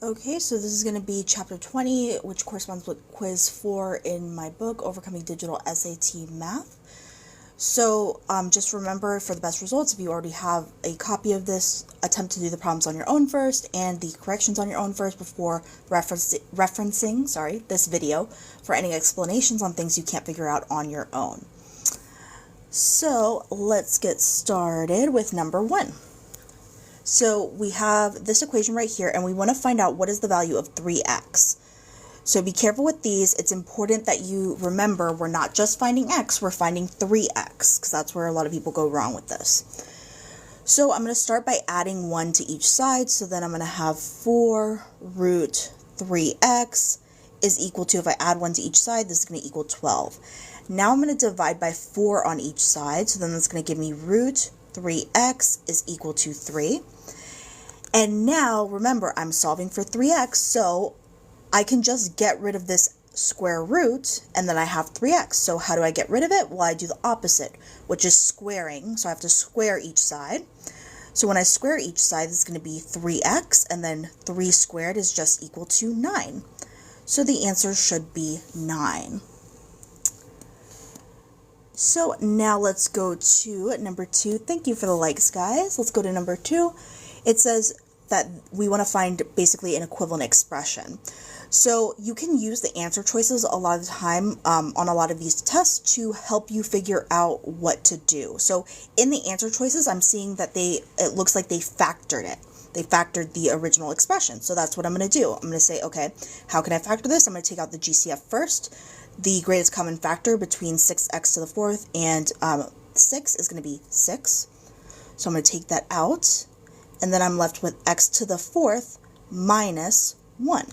Okay, so this is going to be chapter 20, which corresponds with quiz 4 in my book, Overcoming Digital SAT Math. So just remember, for the best results, if you already have a copy of this, attempt to do the problems on your own first and the corrections on your own first before referencing this video for any explanations on things you can't figure out on your own. So let's get started with number 1. So we have this equation right here, and we want to find out what is the value of 3x. So be careful with these. It's important that you remember we're not just finding x, we're finding 3x, because that's where a lot of people go wrong with this. So I'm going to start by adding 1 to each side. So then I'm going to have 4 root 3x is equal to, if I add 1 to each side, this is going to equal 12. Now I'm going to divide by 4 on each side. So then that's going to give me root 3x is equal to 3. And now, remember, I'm solving for 3x, so I can just get rid of this square root, and then I have 3x. So how do I get rid of it? Well, I do the opposite, which is squaring. So I have to square each side. So when I square each side, this is going to be 3x, and then 3 squared is just equal to 9. So the answer should be 9. So now let's go to number 2. Thank you for the likes, guys. Let's go to number 2. It says that we want to find basically an equivalent expression. So you can use the answer choices a lot of the time on a lot of these tests to help you figure out what to do. So in the answer choices, I'm seeing that it looks like they factored it. They factored the original expression. So that's what I'm going to do. I'm going to say, okay, how can I factor this? I'm going to take out the GCF first. The greatest common factor between 6x to the 4th and 6 is going to be 6. So I'm going to take that out. And then I'm left with x to the 4th minus 1.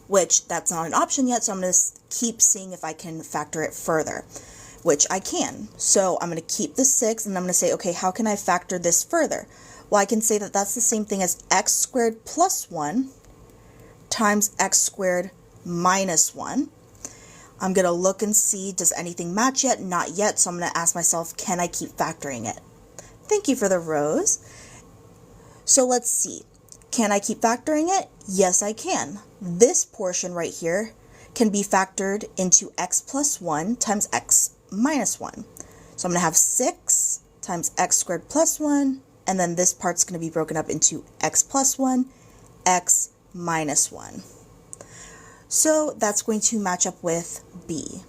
Which, that's not an option yet, so I'm going to keep seeing if I can factor it further. Which I can. So I'm going to keep the 6, and I'm going to say, okay, how can I factor this further? Well, I can say that that's the same thing as x squared plus 1 times x squared minus 1. I'm going to look and see, does anything match yet? Not yet, so I'm going to ask myself, can I keep factoring it? Thank you for the rose. So let's see. Can I keep factoring it? Yes, I can. This portion right here can be factored into x plus 1 times x minus 1. So I'm going to have 6 times x squared plus 1, and then this part's going to be broken up into x plus 1, x minus 1. So that's going to match up with B.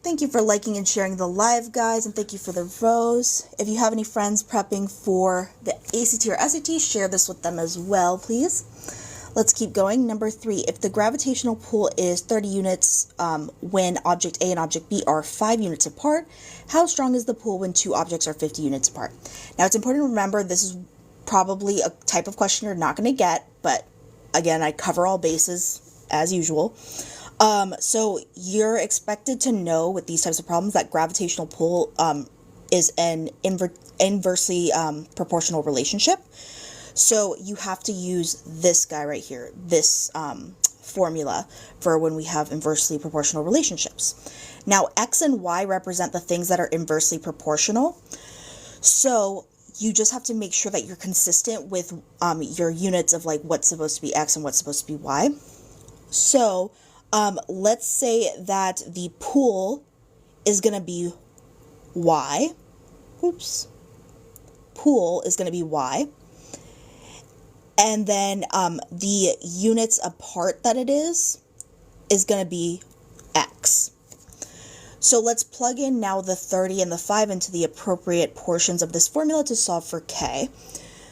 Thank you for liking and sharing the live, guys, and thank you for the rose. If you have any friends prepping for the ACT or SAT, share this with them as well, please. Let's keep going. Number 3, if the gravitational pull is 30 units when object A and object B are 5 units apart, how strong is the pull when 2 objects are 50 units apart? Now, it's important to remember this is probably a type of question you're not going to get, but again, I cover all bases as usual. So you're expected to know with these types of problems that gravitational pull is an inversely proportional relationship. So you have to use this guy right here, this formula for when we have inversely proportional relationships. Now, x and y represent the things that are inversely proportional. So you just have to make sure that you're consistent with your units of like what's supposed to be x and what's supposed to be y. So let's say that the pull is going to be y. Oops. Pull is going to be y. And then the units apart that it is going to be x. So let's plug in now the 30 and the 5 into the appropriate portions of this formula to solve for k.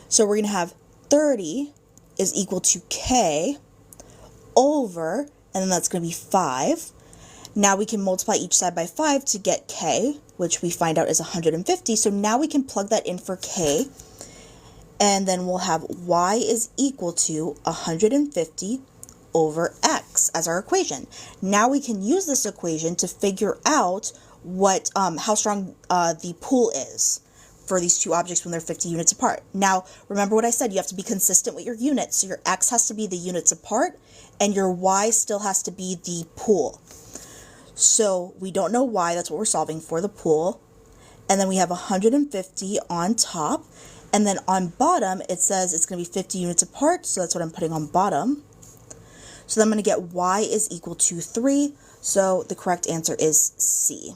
So we're going to have 30 is equal to k over, and then that's going to be 5. Now we can multiply each side by 5 to get k, which we find out is 150. So now we can plug that in for k, and then we'll have y is equal to 150 over x as our equation. Now we can use this equation to figure out what how strong the pull is for these 2 objects when they're 50 units apart. Now, remember what I said, you have to be consistent with your units. So your x has to be the units apart, and your y still has to be the pull. So we don't know y, that's what we're solving for, the pull. and then we have 150 on top, and then on bottom it says it's going to be 50 units apart, so that's what I'm putting on bottom. So then I'm going to get y is equal to 3, so the correct answer is C.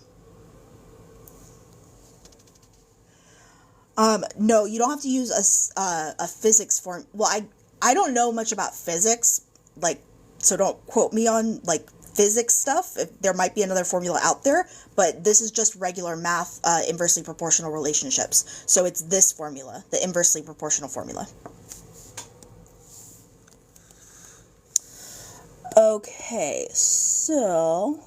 No, you don't have to use a physics form. Well, I don't know much about physics, like, so don't quote me on, like, physics stuff. There might be another formula out there, but this is just regular math, inversely proportional relationships. So it's this formula, the inversely proportional formula. Okay, so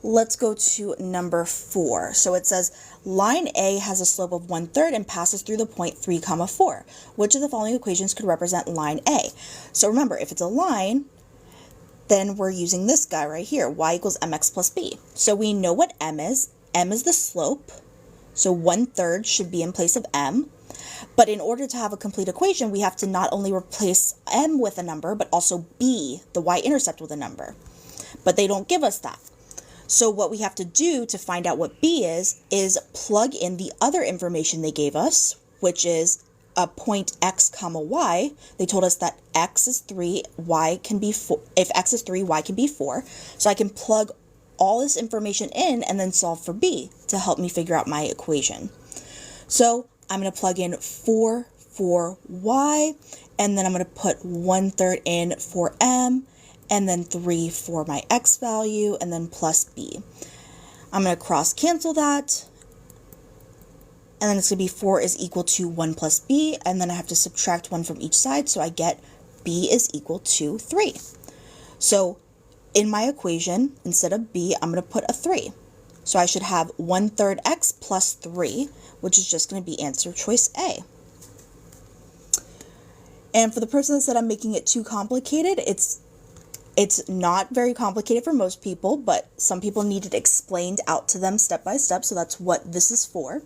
let's go to number 4. So it says, line A has a slope of 1/3 and passes through the point 3, 4. Which of the following equations could represent line A? So remember, if it's a line, then we're using this guy right here, y equals mx plus b. So we know what m is. M is the slope, so 1/3 should be in place of m. But in order to have a complete equation, we have to not only replace m with a number, but also b, the y-intercept, with a number. But they don't give us that. So what we have to do to find out what b is plug in the other information they gave us, which is a point x comma y. They told us that x is 3, y can be 4. If x is 3, y can be 4. So I can plug all this information in and then solve for b to help me figure out my equation. So I'm going to plug in 4 for y, and then I'm going to put 1/3 in for m, and then 3 for my x value, and then plus b. I'm going to cross cancel that, and then it's going to be 4 is equal to 1 plus b, and then I have to subtract 1 from each side, so I get b is equal to 3. So in my equation, instead of b, I'm going to put a 3. So I should have 1/3 x plus 3, which is just going to be answer choice A. And for the person that said I'm making it too complicated, it's not very complicated for most people, but some people need it explained out to them step by step, so that's what this is for.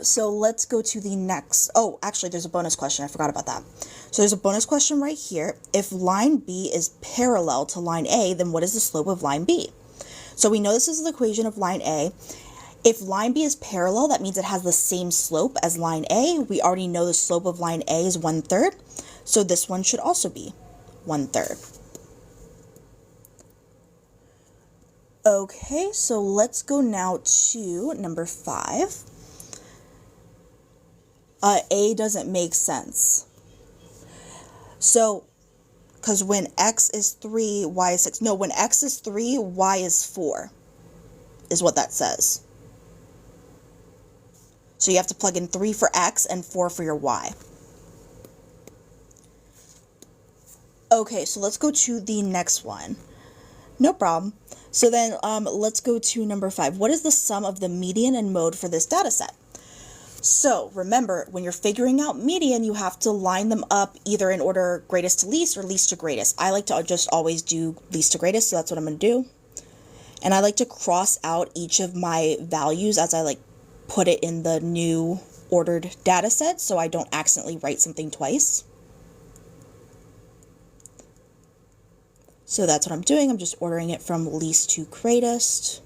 So let's go to the next. Oh, actually, there's a bonus question. I forgot about that. So there's a bonus question right here. If line B is parallel to line A, then what is the slope of line B? So we know this is the equation of line A. If line B is parallel, that means it has the same slope as line A. We already know the slope of line A is 1/3. So this one should also be 1/3. Okay, so let's go now to number 5. A doesn't make sense. So, because when x is 3, y is 6. No, when x is 3, y is 4, is what that says. So you have to plug in 3 for x and 4 for your y. Okay, so let's go to the next one. No problem. So then let's go to number 5. What is the sum of the median and mode for this data set? So remember, when you're figuring out median, you have to line them up either in order greatest to least or least to greatest. I like to just always do least to greatest, so that's what I'm going to do. And I like to cross out each of my values as I put it in the new ordered data set so I don't accidentally write something twice. So that's what I'm doing. I'm just ordering it from least to greatest.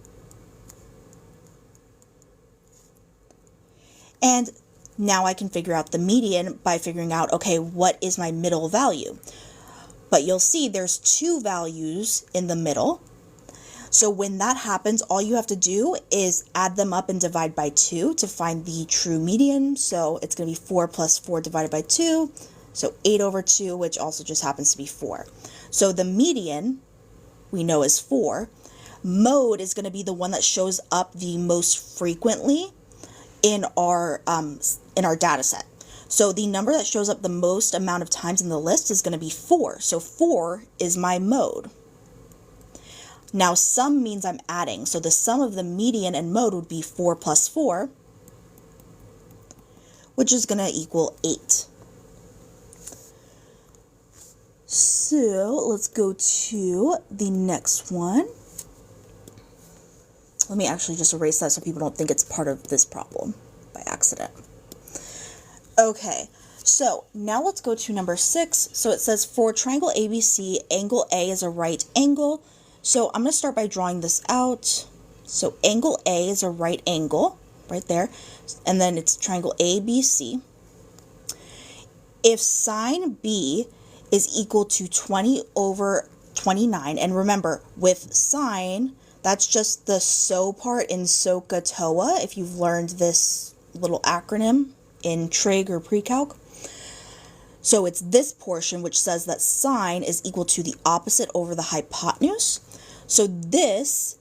And now I can figure out the median by figuring out, okay, what is my middle value? But you'll see there's 2 values in the middle. So when that happens, all you have to do is add them up and divide by 2 to find the true median. So it's going to be 4 plus 4 divided by 2. So 8/2, which also just happens to be 4. So the median, we know, is 4. Mode is going to be the one that shows up the most frequently in our data set. So the number that shows up the most amount of times in the list is going to be 4. So 4 is my mode. Now sum means I'm adding. So the sum of the median and mode would be 4 plus 4, which is going to equal 8. So let's go to the next one. Let me actually just erase that so people don't think it's part of this problem by accident. Okay, so now let's go to number 6. So it says for triangle ABC, angle A is a right angle. So I'm going to start by drawing this out. So angle A is a right angle, right there. And then it's triangle ABC. If sine B is equal to 20 over 29, and remember, with sine, that's just the SO part in SOHCAHTOA, if you've learned this little acronym in trig or pre-calc. So it's this portion which says that sine is equal to the opposite over the hypotenuse. So this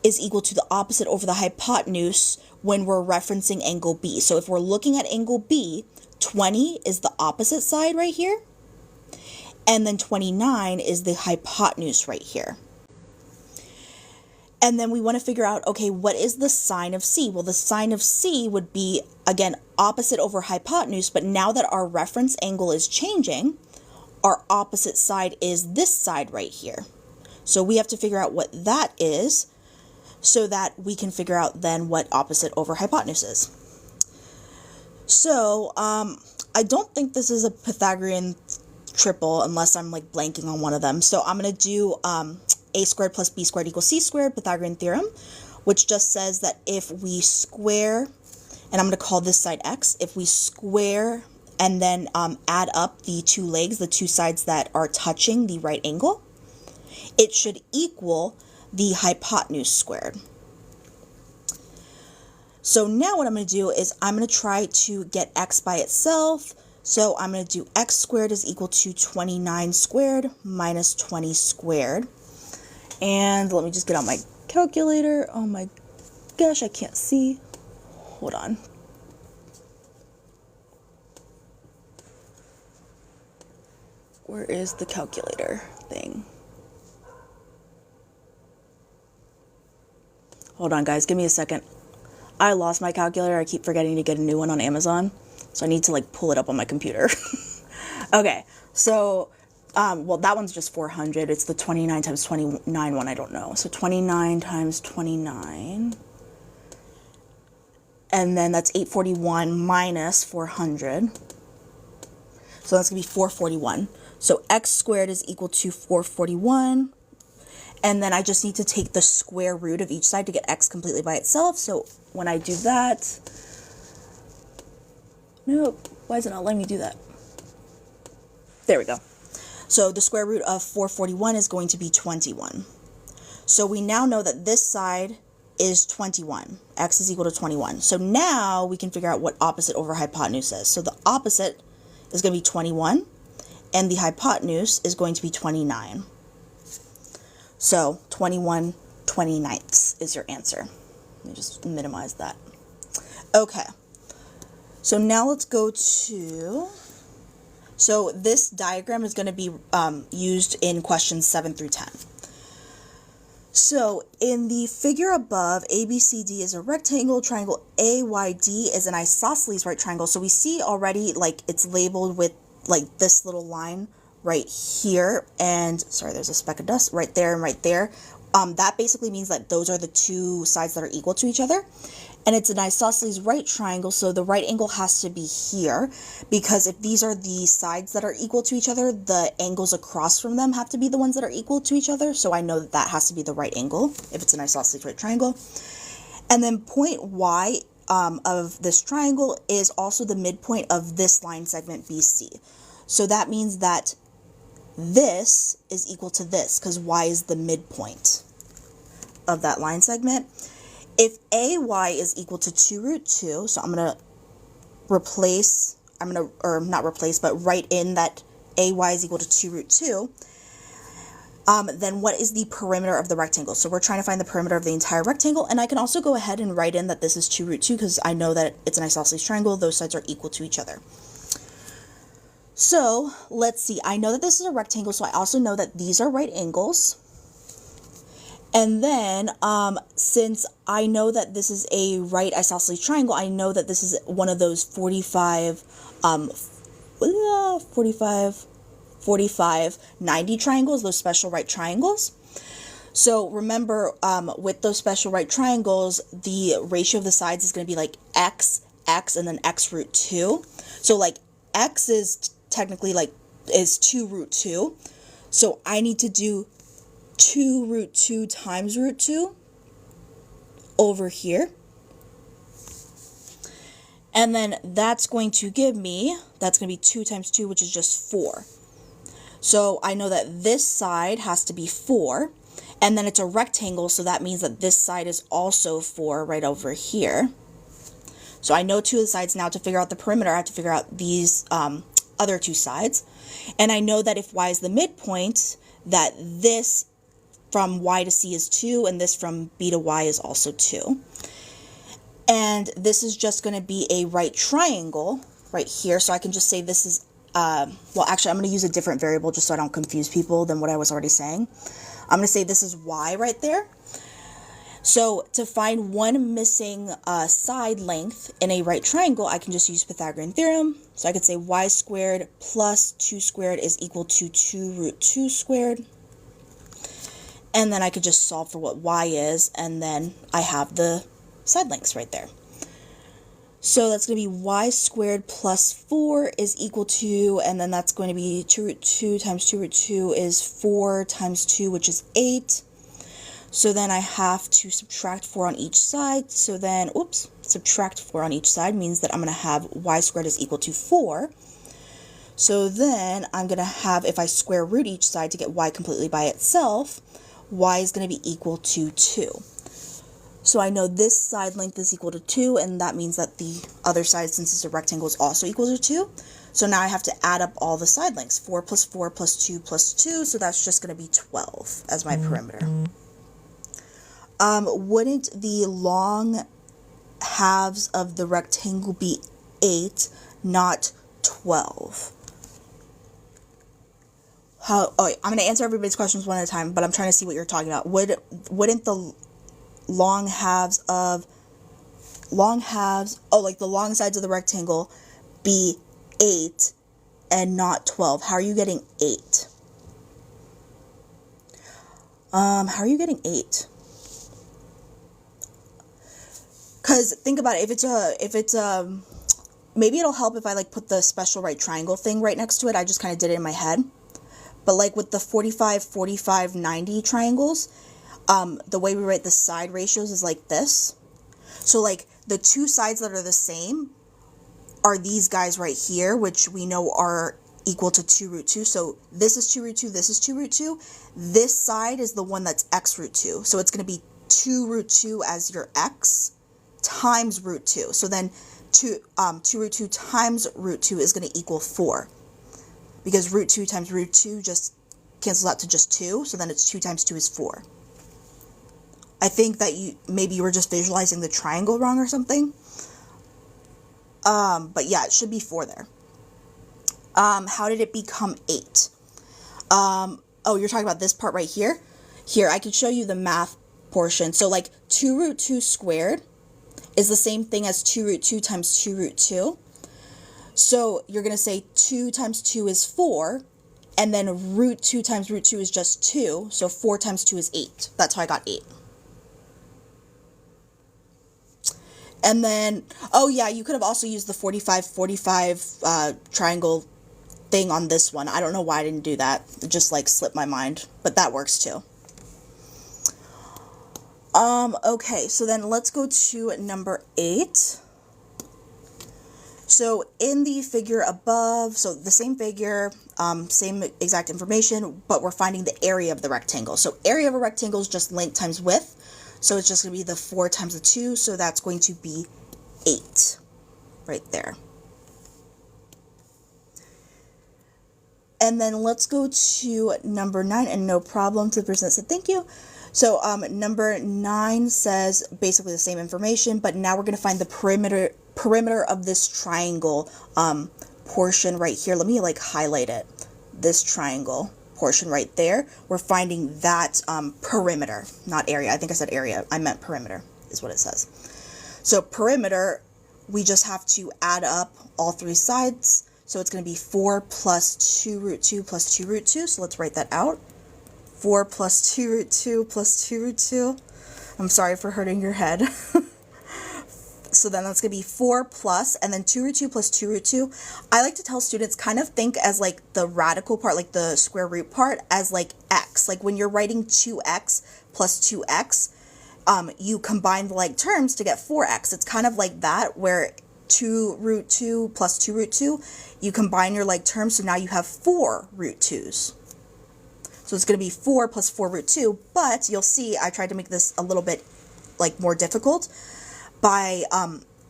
is equal to the opposite over the hypotenuse when we're referencing angle B. So if we're looking at angle B, 20 is the opposite side right here, and then 29 is the hypotenuse right here. And then we want to figure out, okay, what is the sine of C? Well, the sine of C would be, again, opposite over hypotenuse, but now that our reference angle is changing, our opposite side is this side right here. So we have to figure out what that is so that we can figure out then what opposite over hypotenuse is. So, I don't think this is a Pythagorean triple unless I'm like blanking on one of them. So I'm going to do a squared plus b squared equals c squared, Pythagorean theorem, which just says that if we square, and I'm going to call this side x, if we square and then add up the two legs, the two sides that are touching the right angle, it should equal the hypotenuse squared. So now what I'm going to do is I'm going to try to get x by itself. So I'm going to do x squared is equal to 29 squared minus 20 squared. And let me just get out my calculator. Oh my gosh, I can't see. Hold on. Where is the calculator thing? Hold on, guys. Give me a second. I lost my calculator. I keep forgetting to get a new one on Amazon. So I need to like pull it up on my computer. Okay. So, well, that one's just 400. It's the 29 times 29 one. I don't know. So 29 times 29. And then that's 841 minus 400. So that's going to be 441. So x squared is equal to 441. And then I just need to take the square root of each side to get x completely by itself. So when I do that, nope, why is it not letting me do that? There we go. So the square root of 441 is going to be 21. So we now know that this side is 21. X is equal to 21. So now we can figure out what opposite over hypotenuse is. So the opposite is going to be 21, and the hypotenuse is going to be 29. So 21 29ths is your answer. Let me just minimize that. Okay. So now let's go to, so this diagram is going to be used in questions 7 through 10. So in the figure above, ABCD is a rectangle, triangle AYD is an isosceles right triangle. So we see already like it's labeled with like this little line right here, and sorry, there's a speck of dust right there and right there. That basically means that those are the two sides that are equal to each other. And it's an isosceles right triangle, so the right angle has to be here, because if these are the sides that are equal to each other, the angles across from them have to be the ones that are equal to each other. So I know that that has to be the right angle if it's an isosceles right triangle. And then point Y of this triangle is also the midpoint of this line segment BC. So that means that this is equal to this because Y is the midpoint of that line segment. If AY is equal to 2 root 2, so I'm going to replace, or not replace, but write in that AY is equal to 2 root 2, then what is the perimeter of the rectangle? So we're trying to find the perimeter of the entire rectangle, and I can also go ahead and write in that this is 2 root 2 because I know that it's an isosceles triangle. Those sides are equal to each other. So let's see. I know that this is a rectangle, so I also know that these are right angles. And then, since I know that this is a right isosceles triangle, I know that this is one of those 45, 90 triangles, those special right triangles. So remember, with those special right triangles, the ratio of the sides is going to be like x, and then x root 2. So like x is technically like, is 2 root 2. So I need to do 2 root 2 times root 2. over here. And then that's going to give me, that's going to be 2 times 2, which is just 4. So I know that this side has to be 4. And then it's a rectangle, so that means that this side is also 4 right over here. So I know 2 of the sides. Now to figure out the perimeter, I have to figure out these other 2 sides. And I know that if y is the midpoint, that this from y to c is 2, and this from b to y is also 2. And this is just going to be a right triangle right here. So I can just say this is, well, actually, I'm going to use a different variable just so I don't confuse people than what I was already saying. I'm going to say this is y right there. So to find one missing side length in a right triangle, I can just use Pythagorean theorem. So I could say y squared plus 2 squared is equal to 2 root 2 squared. And then I could just solve for what y is, and then I have the side lengths right there. So that's going to be y squared plus 4 is equal to, and then that's going to be 2 root 2 times 2 root 2 is 4 times 2, which is 8. So then I have to subtract 4 on each side. So then, oops, subtract 4 on each side means that I'm going to have y squared is equal to 4. So then I'm going to have, if I square root each side to get y completely by itself, y is going to be equal to 2. So I know this side length is equal to 2, and that means that the other side, since it's a rectangle, is also equal to 2. So now I have to add up all the side lengths, 4 plus 4 plus 2 plus 2, so that's just going to be 12 as my perimeter. Wouldn't the long halves of the rectangle be 8, not 12? I'm going to answer everybody's questions one at a time, but I'm trying to see what you're talking about. Wouldn't the long halves, like the long sides of the rectangle, be 8 and not 12? How are you getting 8? How are you getting 8? Because think about it, maybe it'll help if I like put the special right triangle thing right next to it. I just kind of did it in my head. But like with the 45, 45, 90 triangles, the way we write the side ratios is like this. So like the 2 sides that are the same are these guys right here, which we know are equal to 2 root 2. So this is 2 root 2, this is 2 root 2. This side is the one that's x root 2. So it's going to be 2 root 2 as your x times root 2. So then 2 root 2 times root 2 is going to equal 4. Because root 2 times root 2 just cancels out to just 2. So then it's 2 times 2 is 4. I think that maybe you were just visualizing the triangle wrong or something. But yeah, it should be 4 there. How did it become 8? Oh, you're talking about this part right here? Here, I could show you the math portion. So like 2 root 2 squared is the same thing as 2 root 2 times 2 root 2. So you're going to say 2 times 2 is 4, and then root 2 times root 2 is just 2, so 4 times 2 is 8. That's how I got 8. And then, oh yeah, you could have also used the 45, 45 triangle thing on this one. I don't know why I didn't do that. It just like slipped my mind, but that works too. Okay, so then let's go to number 8. So in the figure above, so the same figure, same exact information, but we're finding the area of the rectangle. So area of a rectangle is just length times width. So it's just going to be the 4 times the 2. So that's going to be 8 right there. And then let's go to number 9, and no problem to the person that said thank you. So number 9 says basically the same information, but now we're going to find the perimeter of this triangle portion right here. Let me like highlight it. This triangle portion right there. We're finding that perimeter, not area. I think I said area. I meant perimeter is what it says. So perimeter, we just have to add up all 3 sides. So it's going to be 4 plus 2 root 2 plus 2 root 2. So let's write that out. 4 plus 2 root 2 plus 2 root 2. I'm sorry for hurting your head. So then that's going to be 4 plus, and then 2 root 2 plus 2 root 2. I like to tell students kind of think as like the radical part, like the square root part, as like x. Like when you're writing 2x plus 2x, you combine the like terms to get 4x. It's kind of like that, where 2 root 2 plus 2 root 2, you combine your like terms, so now you have 4 root 2's. So it's going to be 4 plus 4 root 2, but you'll see I tried to make this a little bit like more difficult by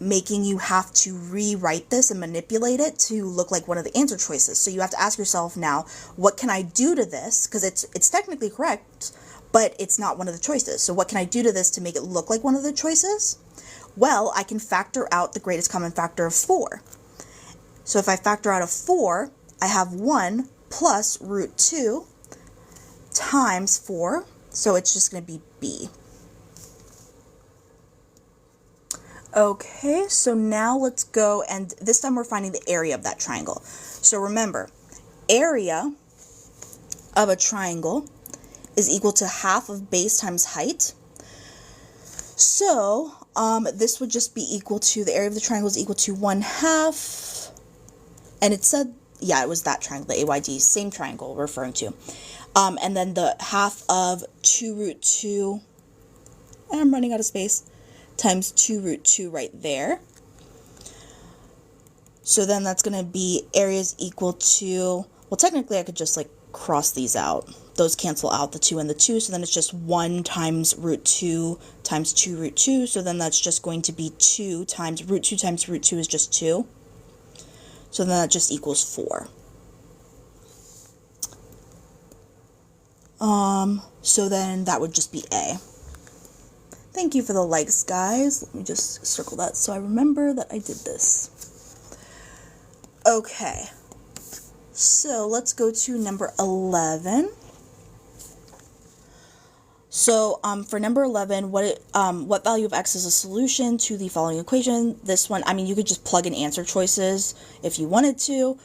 making you have to rewrite this and manipulate it to look like one of the answer choices. So you have to ask yourself now, what can I do to this? Because it's technically correct, but it's not one of the choices. So what can I do to this to make it look like one of the choices? Well, I can factor out the greatest common factor of 4. So if I factor out of 4, I have 1 plus root 2 times 4, so it's just going to be b. Okay, so now let's go, and this time we're finding the area of that triangle. So remember, area of a triangle is equal to half of base times height. So this would just be equal to, the area of the triangle is equal to 1/2, and it said, yeah, it was that triangle, the AYD, same triangle we're referring to. And then the half of 2 root 2, and I'm running out of space, times 2 root 2 right there. So then that's going to be area is equal to, well, technically I could just like cross these out. Those cancel out, the 2 and the 2, so then it's just 1 times root 2 times 2 root 2, so then that's just going to be 2 times root 2 times root 2 is just 2. So then that just equals 4. So then that would just be A. Thank you for the likes, guys. Let me just circle that so I remember that I did this. Okay, so let's go to number 11. So for number 11, what value of x is a solution to the following equation? This one, I mean, you could just plug in answer choices if you wanted to,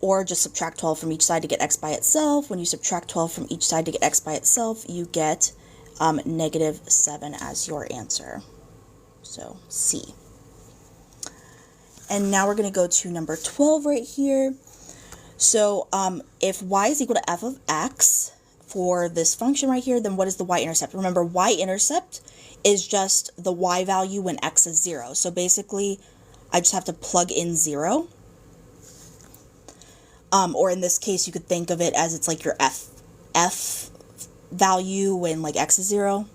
or just subtract 12 from each side to get x by itself. When you subtract 12 from each side to get x by itself, you get -7 as your answer. So C. And now we're going to go to number 12 right here. So if y is equal to f of x for this function right here, then what is the y-intercept? Remember, y-intercept is just the y value when x is 0. So basically, I just have to plug in 0. Or in this case, you could think of it as it's like your f value when like x is 0.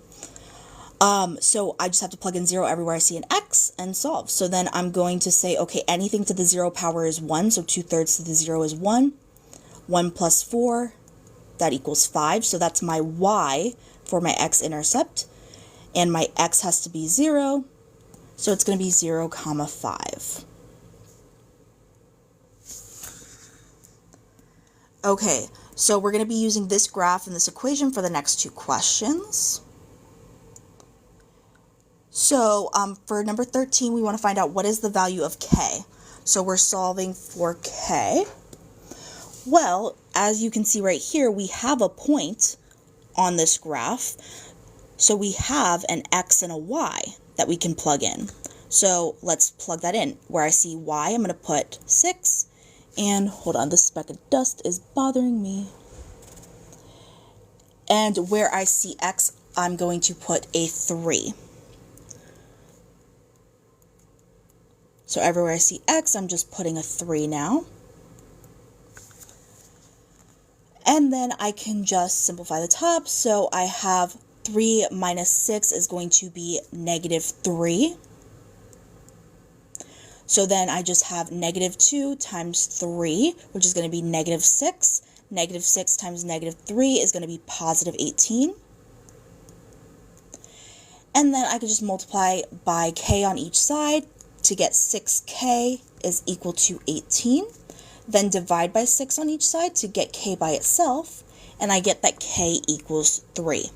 So I just have to plug in 0 everywhere I see an x and solve. So then I'm going to say, okay, anything to the 0 power is 1, so 2/3 to the 0 is 1. 1 plus 4, that equals 5. So that's my y for my x-intercept. And my x has to be 0, so it's going to be 0, 5. Okay, so we're going to be using this graph and this equation for the next 2 questions. So for number 13, we want to find out what is the value of k. So we're solving for k. Well, as you can see right here, we have a point on this graph. So we have an x and a y that we can plug in. So let's plug that in. Where I see y, I'm going to put 6. And hold on, this speck of dust is bothering me. And where I see x, I'm going to put a 3. So everywhere I see x, I'm just putting a 3 now. And then I can just simplify the top. So I have 3 minus 6 is going to be -3. So then I just have -2 times 3, which is going to be -6. -6 times -3 is going to be +18. And then I could just multiply by k on each side to get 6k is equal to 18. Then divide by 6 on each side to get k by itself, and I get that k equals 3.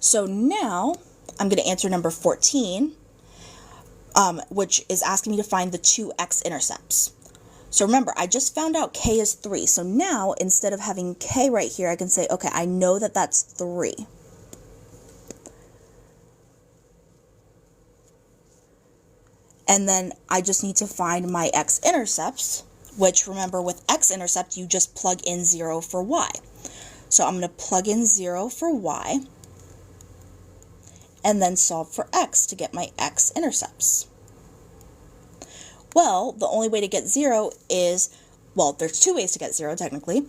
So now I'm going to answer number 14, which is asking me to find the 2 x-intercepts. So remember, I just found out k is 3. So now, instead of having k right here, I can say, okay, I know that that's 3. And then I just need to find my x-intercepts, which remember with x-intercept, you just plug in 0 for y. So I'm going to plug in 0 for y. and then solve for x to get my x-intercepts. Well, the only way to get 0 is, well, there's two ways to get 0 technically.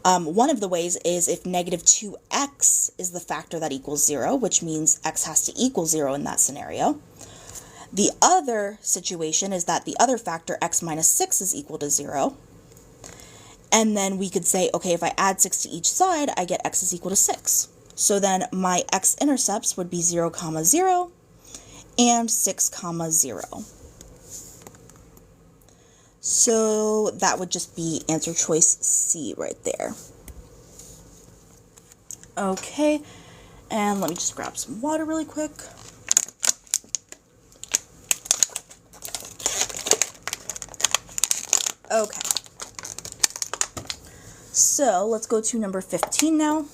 One of the ways is if negative 2x is the factor that equals 0, which means x has to equal 0 in that scenario. The other situation is that the other factor, x minus 6, is equal to 0. And then we could say, okay, if I add 6 to each side, I get x is equal to 6. So then my x-intercepts would be 0, 0, and 6, 0. So that would just be answer choice C right there. Okay, and let me just grab some water really quick. Okay, so let's go to number 15 now.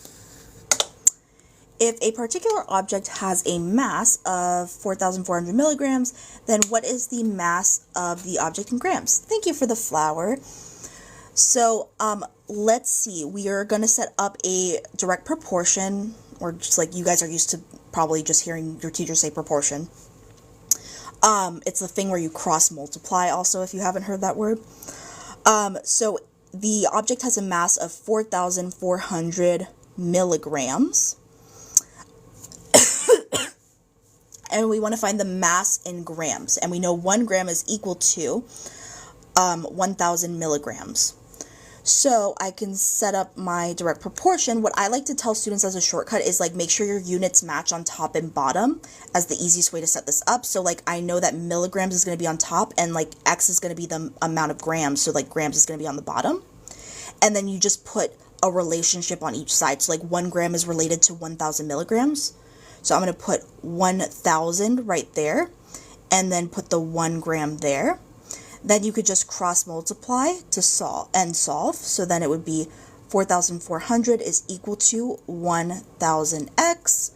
If a particular object has a mass of 4,400 milligrams, then what is the mass of the object in grams? Thank you for the flower. So let's see. We are going to set up a direct proportion, or just like you guys are used to probably just hearing your teacher say proportion. It's the thing where you cross multiply also, if you haven't heard that word. So the object has a mass of 4,400 milligrams. And we want to find the mass in grams. And we know 1 gram is equal to 1,000 milligrams. So I can set up my direct proportion. What I like to tell students as a shortcut is like make sure your units match on top and bottom as the easiest way to set this up. So like I know that milligrams is going to be on top and like x is going to be the amount of grams. So like grams is going to be on the bottom. And then you just put a relationship on each side. So like 1 gram is related to 1,000 milligrams. So I'm going to put 1,000 right there, and then put the 1 gram there. Then you could just cross multiply to solve. So then it would be 4,400 is equal to 1,000x.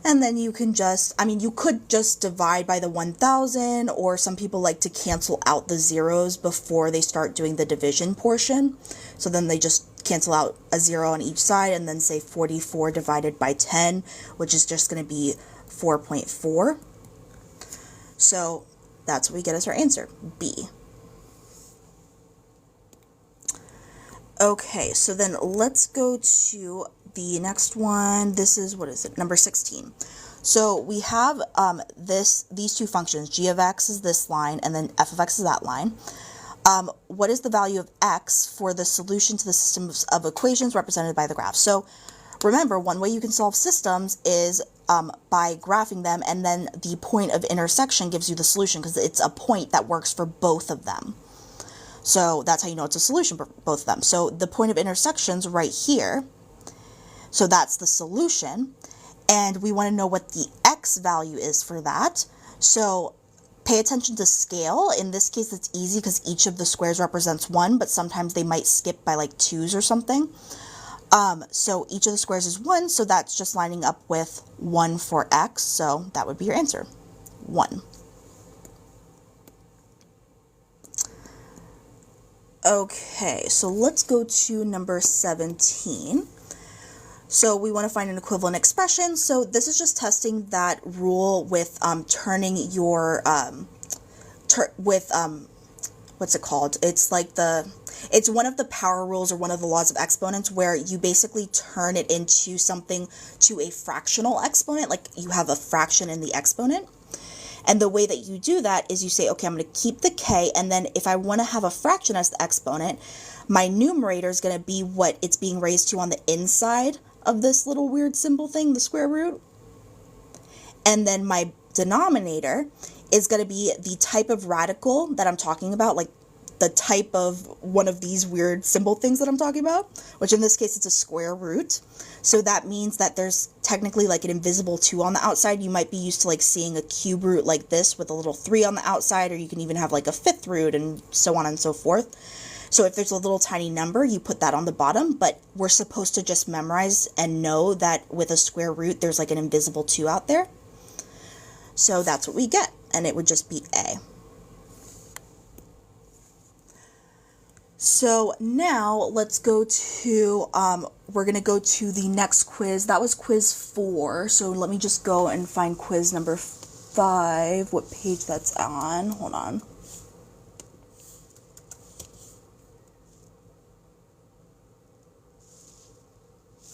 And then you can just, you could just divide by the 1,000, or some people like to cancel out the zeros before they start doing the division portion. So then they just cancel out a 0 on each side and then say 44 divided by 10, which is just going to be 4.4. So that's what we get as our answer, B. Okay, so then let's go to the next one. This is, what is it, number 16. So we have these two functions, g of x is this line, and then f of x is that line. What is the value of x for the solution to the system of equations represented by the graph? So remember, one way you can solve systems is by graphing them, and then the point of intersection gives you the solution because it's a point that works for both of them. So that's how you know it's a solution for both of them. So the point of intersection's right here. So that's the solution. And we want to know what the x value is for that. So pay attention to scale. In this case, it's easy because each of the squares represents 1, but sometimes they might skip by like 2s or something. So each of the squares is 1, so that's just lining up with 1 for x. So that would be your answer, 1. Okay, so let's go to number 17. So we want to find an equivalent expression. So this is just testing that rule with turning your, what's it called? It's like it's one of the power rules or one of the laws of exponents where you basically turn it into something to a fractional exponent, like you have a fraction in the exponent. And the way that you do that is you say, okay, I'm going to keep the k, and then if I want to have a fraction as the exponent, my numerator is going to be what it's being raised to on the inside of this little weird symbol thing, the square root. And then my denominator is going to be the type of radical that I'm talking about, like the type of one of these weird symbol things that I'm talking about, which in this case it's a square root. So that means that there's technically like an invisible 2 on the outside. You might be used to like seeing a cube root like this with a little 3 on the outside, or you can even have like a 5th root and so on and so forth. So if there's a little tiny number, you put that on the bottom, but we're supposed to just memorize and know that with a square root, there's like an invisible 2 out there. So that's what we get, and it would just be A. So now let's go to, we're going to go to the next quiz. That was quiz 4. So let me just go and find quiz number 5, what page that's on. Hold on.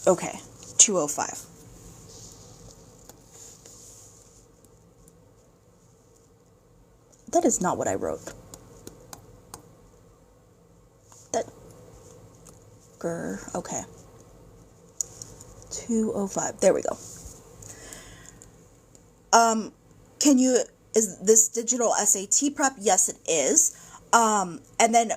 Okay, 205. That is not what I wrote. Okay. 205. There we go. Is this digital SAT prep? Yes, it is. And then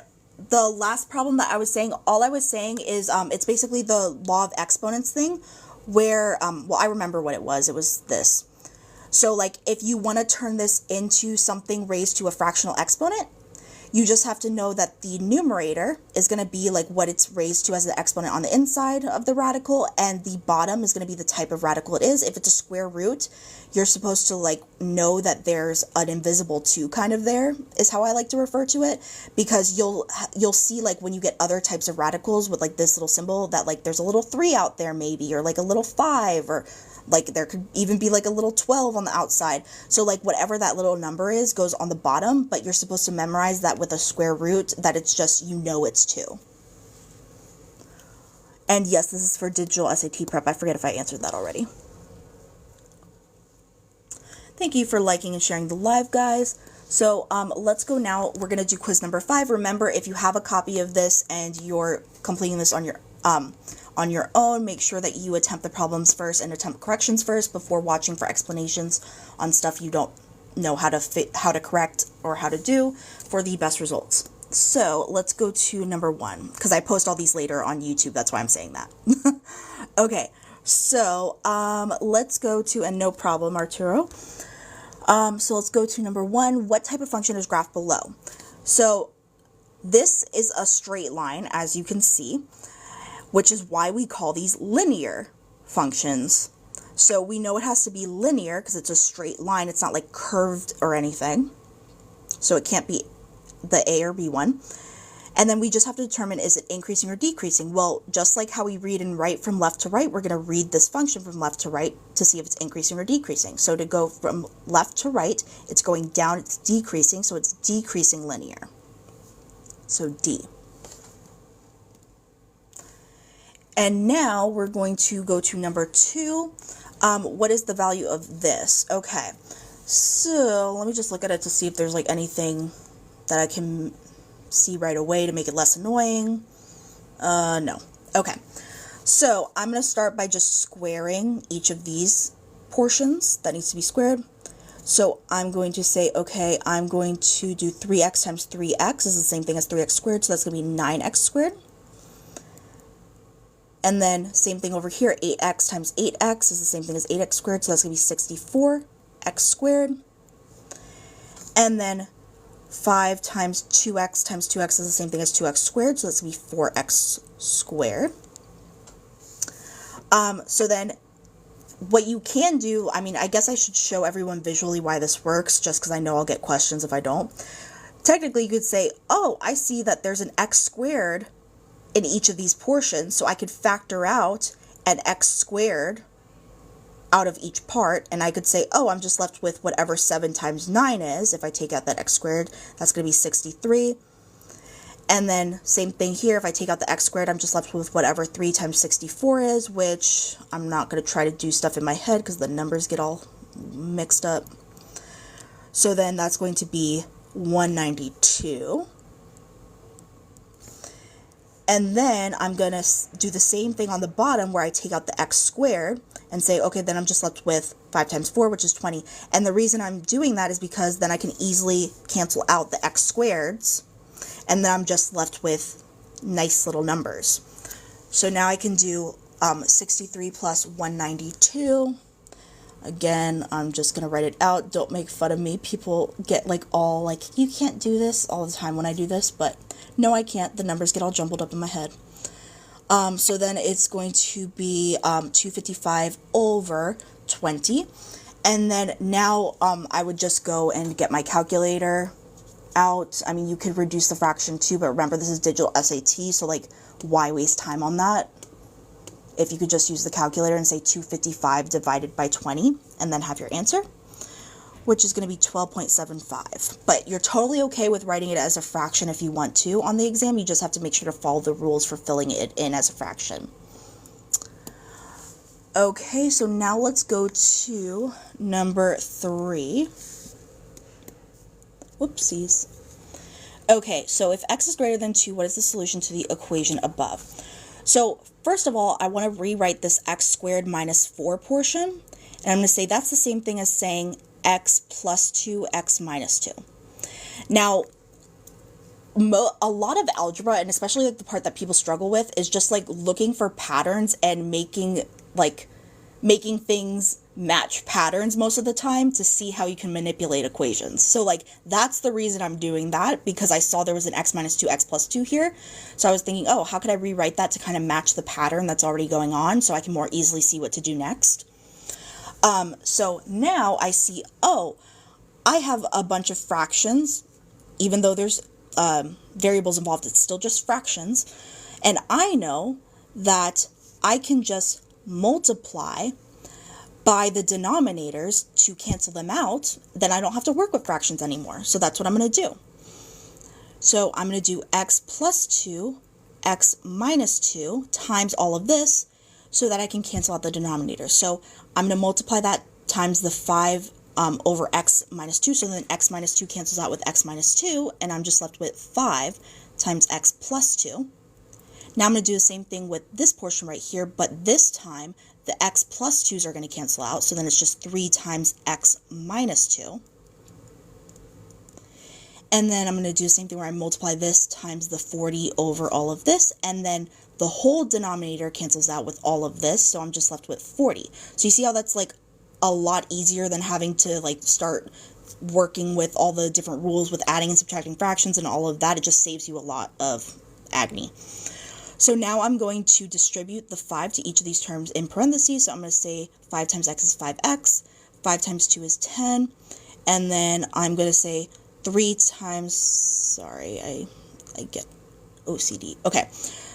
the last problem that I was saying, all I was saying is, it's basically the law of exponents thing where, well, I remember what it was. It was this. So like if you want to turn this into something raised to a fractional exponent, you just have to know that the numerator is going to be like what it's raised to as the exponent on the inside of the radical, and the bottom is going to be the type of radical it is. If it's a square root, you're supposed to like know that there's an invisible 2 kind of there, is how I like to refer to it, because you'll see like when you get other types of radicals with like this little symbol that like there's a little 3 out there maybe, or like a little 5, or like there could even be like a little 12 on the outside. So like whatever that little number is goes on the bottom, but you're supposed to memorize that with a square root, that it's just, you know, it's 2. And yes, this is for digital SAT prep. I forget if I answered that already. Thank you for liking and sharing the live, guys. So let's go now. We're going to do quiz number 5. Remember, if you have a copy of this and you're completing this on your own, make sure that you attempt the problems first and attempt corrections first before watching for explanations on stuff you don't know how to correct or how to do for the best results. So let's go to number 1, because I post all these later on YouTube. That's why I'm saying that. Okay, so let's go to, and no problem, Arturo. So let's go to number 1. What type of function is graphed below? So this is a straight line, as you can see, which is why we call these linear functions. So we know it has to be linear because it's a straight line. It's not like curved or anything. So it can't be the A or B one. And then we just have to determine, is it increasing or decreasing? Well, just like how we read and write from left to right, we're going to read this function from left to right to see if it's increasing or decreasing. So to go from left to right, it's going down, it's decreasing, so it's decreasing linear. So D. And now we're going to go to number 2. What is the value of this? Okay, so let me just look at it to see if there's like anything that I can see right away to make it less annoying. No. Okay, so I'm going to start by just squaring each of these portions that needs to be squared. So I'm going to say, okay, I'm going to do 3x times 3x is the same thing as 3x squared, so that's going to be 9x squared. And then same thing over here, 8x times 8x is the same thing as 8x squared, so that's going to be 64x squared. And then 5 times 2x times 2x is the same thing as 2x squared, so that's going to be 4x squared. So then what you can do, I mean, I guess I should show everyone visually why this works, just because I know I'll get questions if I don't. Technically, you could say, oh, I see that there's an x squared in each of these portions, so I could factor out an x squared out of each part, and I could say, oh, I'm just left with whatever 7 times 9 is. If I take out that x squared, that's going to be 63. And then same thing here, if I take out the x squared, I'm just left with whatever 3 times 64 is, which I'm not going to try to do stuff in my head because the numbers get all mixed up. So then that's going to be 192. And then I'm going to do the same thing on the bottom where I take out the x squared and say, okay, then I'm just left with 5 times 4, which is 20. And the reason I'm doing that is because then I can easily cancel out the x squareds, and then I'm just left with nice little numbers. So now I can do 63 plus 192. Again, I'm just going to write it out. Don't make fun of me. People get like all like, you can't do this all the time when I do this, but no, I can't. The numbers get all jumbled up in my head. So then it's going to be 255 over 20. And then now I would just go and get my calculator out. I mean, you could reduce the fraction too, but remember this is digital SAT, so like why waste time on that? If you could just use the calculator and say 255 divided by 20 and then have your answer, which is going to be 12.75. But you're totally okay with writing it as a fraction if you want to on the exam. You just have to make sure to follow the rules for filling it in as a fraction. Okay, so now let's go to number 3. Whoopsies. Okay, so if x is greater than 2, what is the solution to the equation above? So first of all, I want to rewrite this x squared minus 4 portion. And I'm going to say that's the same thing as saying x plus 2, x minus 2. Now, a lot of algebra, and especially like the part that people struggle with, is just like looking for patterns and making things match patterns most of the time to see how you can manipulate equations. So like that's the reason I'm doing that, because I saw there was an x minus 2, x plus 2 here. So I was thinking, oh, how could I rewrite that to kind of match the pattern that's already going on so I can more easily see what to do next. So now I see, oh, I have a bunch of fractions, even though there's variables involved, it's still just fractions. And I know that I can just multiply by the denominators to cancel them out. Then I don't have to work with fractions anymore. So that's what I'm going to do. So I'm going to do x plus 2, x minus 2 times all of this so that I can cancel out the denominator. So I'm going to multiply that times the 5 over x minus 2. So then x minus 2 cancels out with x minus 2, and I'm just left with 5 times x plus 2. Now I'm going to do the same thing with this portion right here, but this time the x plus 2's are going to cancel out. So then it's just 3 times x minus 2. And then I'm going to do the same thing where I multiply this times the 40 over all of this, and then the whole denominator cancels out with all of this, so I'm just left with 40. So you see how that's like a lot easier than having to like start working with all the different rules with adding and subtracting fractions and all of that. It just saves you a lot of agony. So now I'm going to distribute the 5 to each of these terms in parentheses. So I'm going to say 5 times x is 5x, 5 times 2 is 10, and then I'm going to say 3 times, sorry, I get OCD. Okay,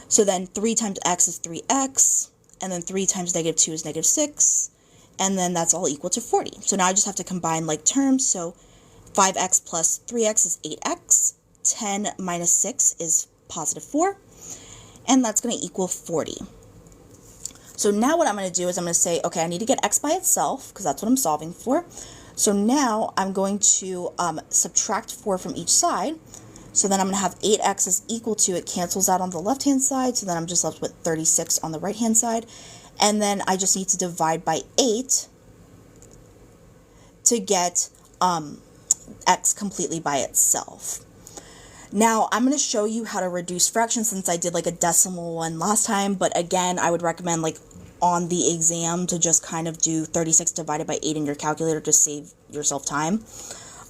so then 3 times x is 3x, and then 3 times negative 2 is negative 6, and then that's all equal to 40. So now I just have to combine like terms. So 5x plus 3x is 8x, 10 minus 6 is positive 4, and that's going to equal 40. So now what I'm going to do is I'm going to say, okay, I need to get x by itself, because that's what I'm solving for. So now I'm going to subtract 4 from each side. So then I'm going to have 8x is equal to, it cancels out on the left-hand side, so then I'm just left with 36 on the right-hand side. And then I just need to divide by 8 to get x completely by itself. Now, I'm going to show you how to reduce fractions since I did like a decimal one last time, but again, I would recommend like on the exam to just kind of do 36 divided by 8 in your calculator to save yourself time.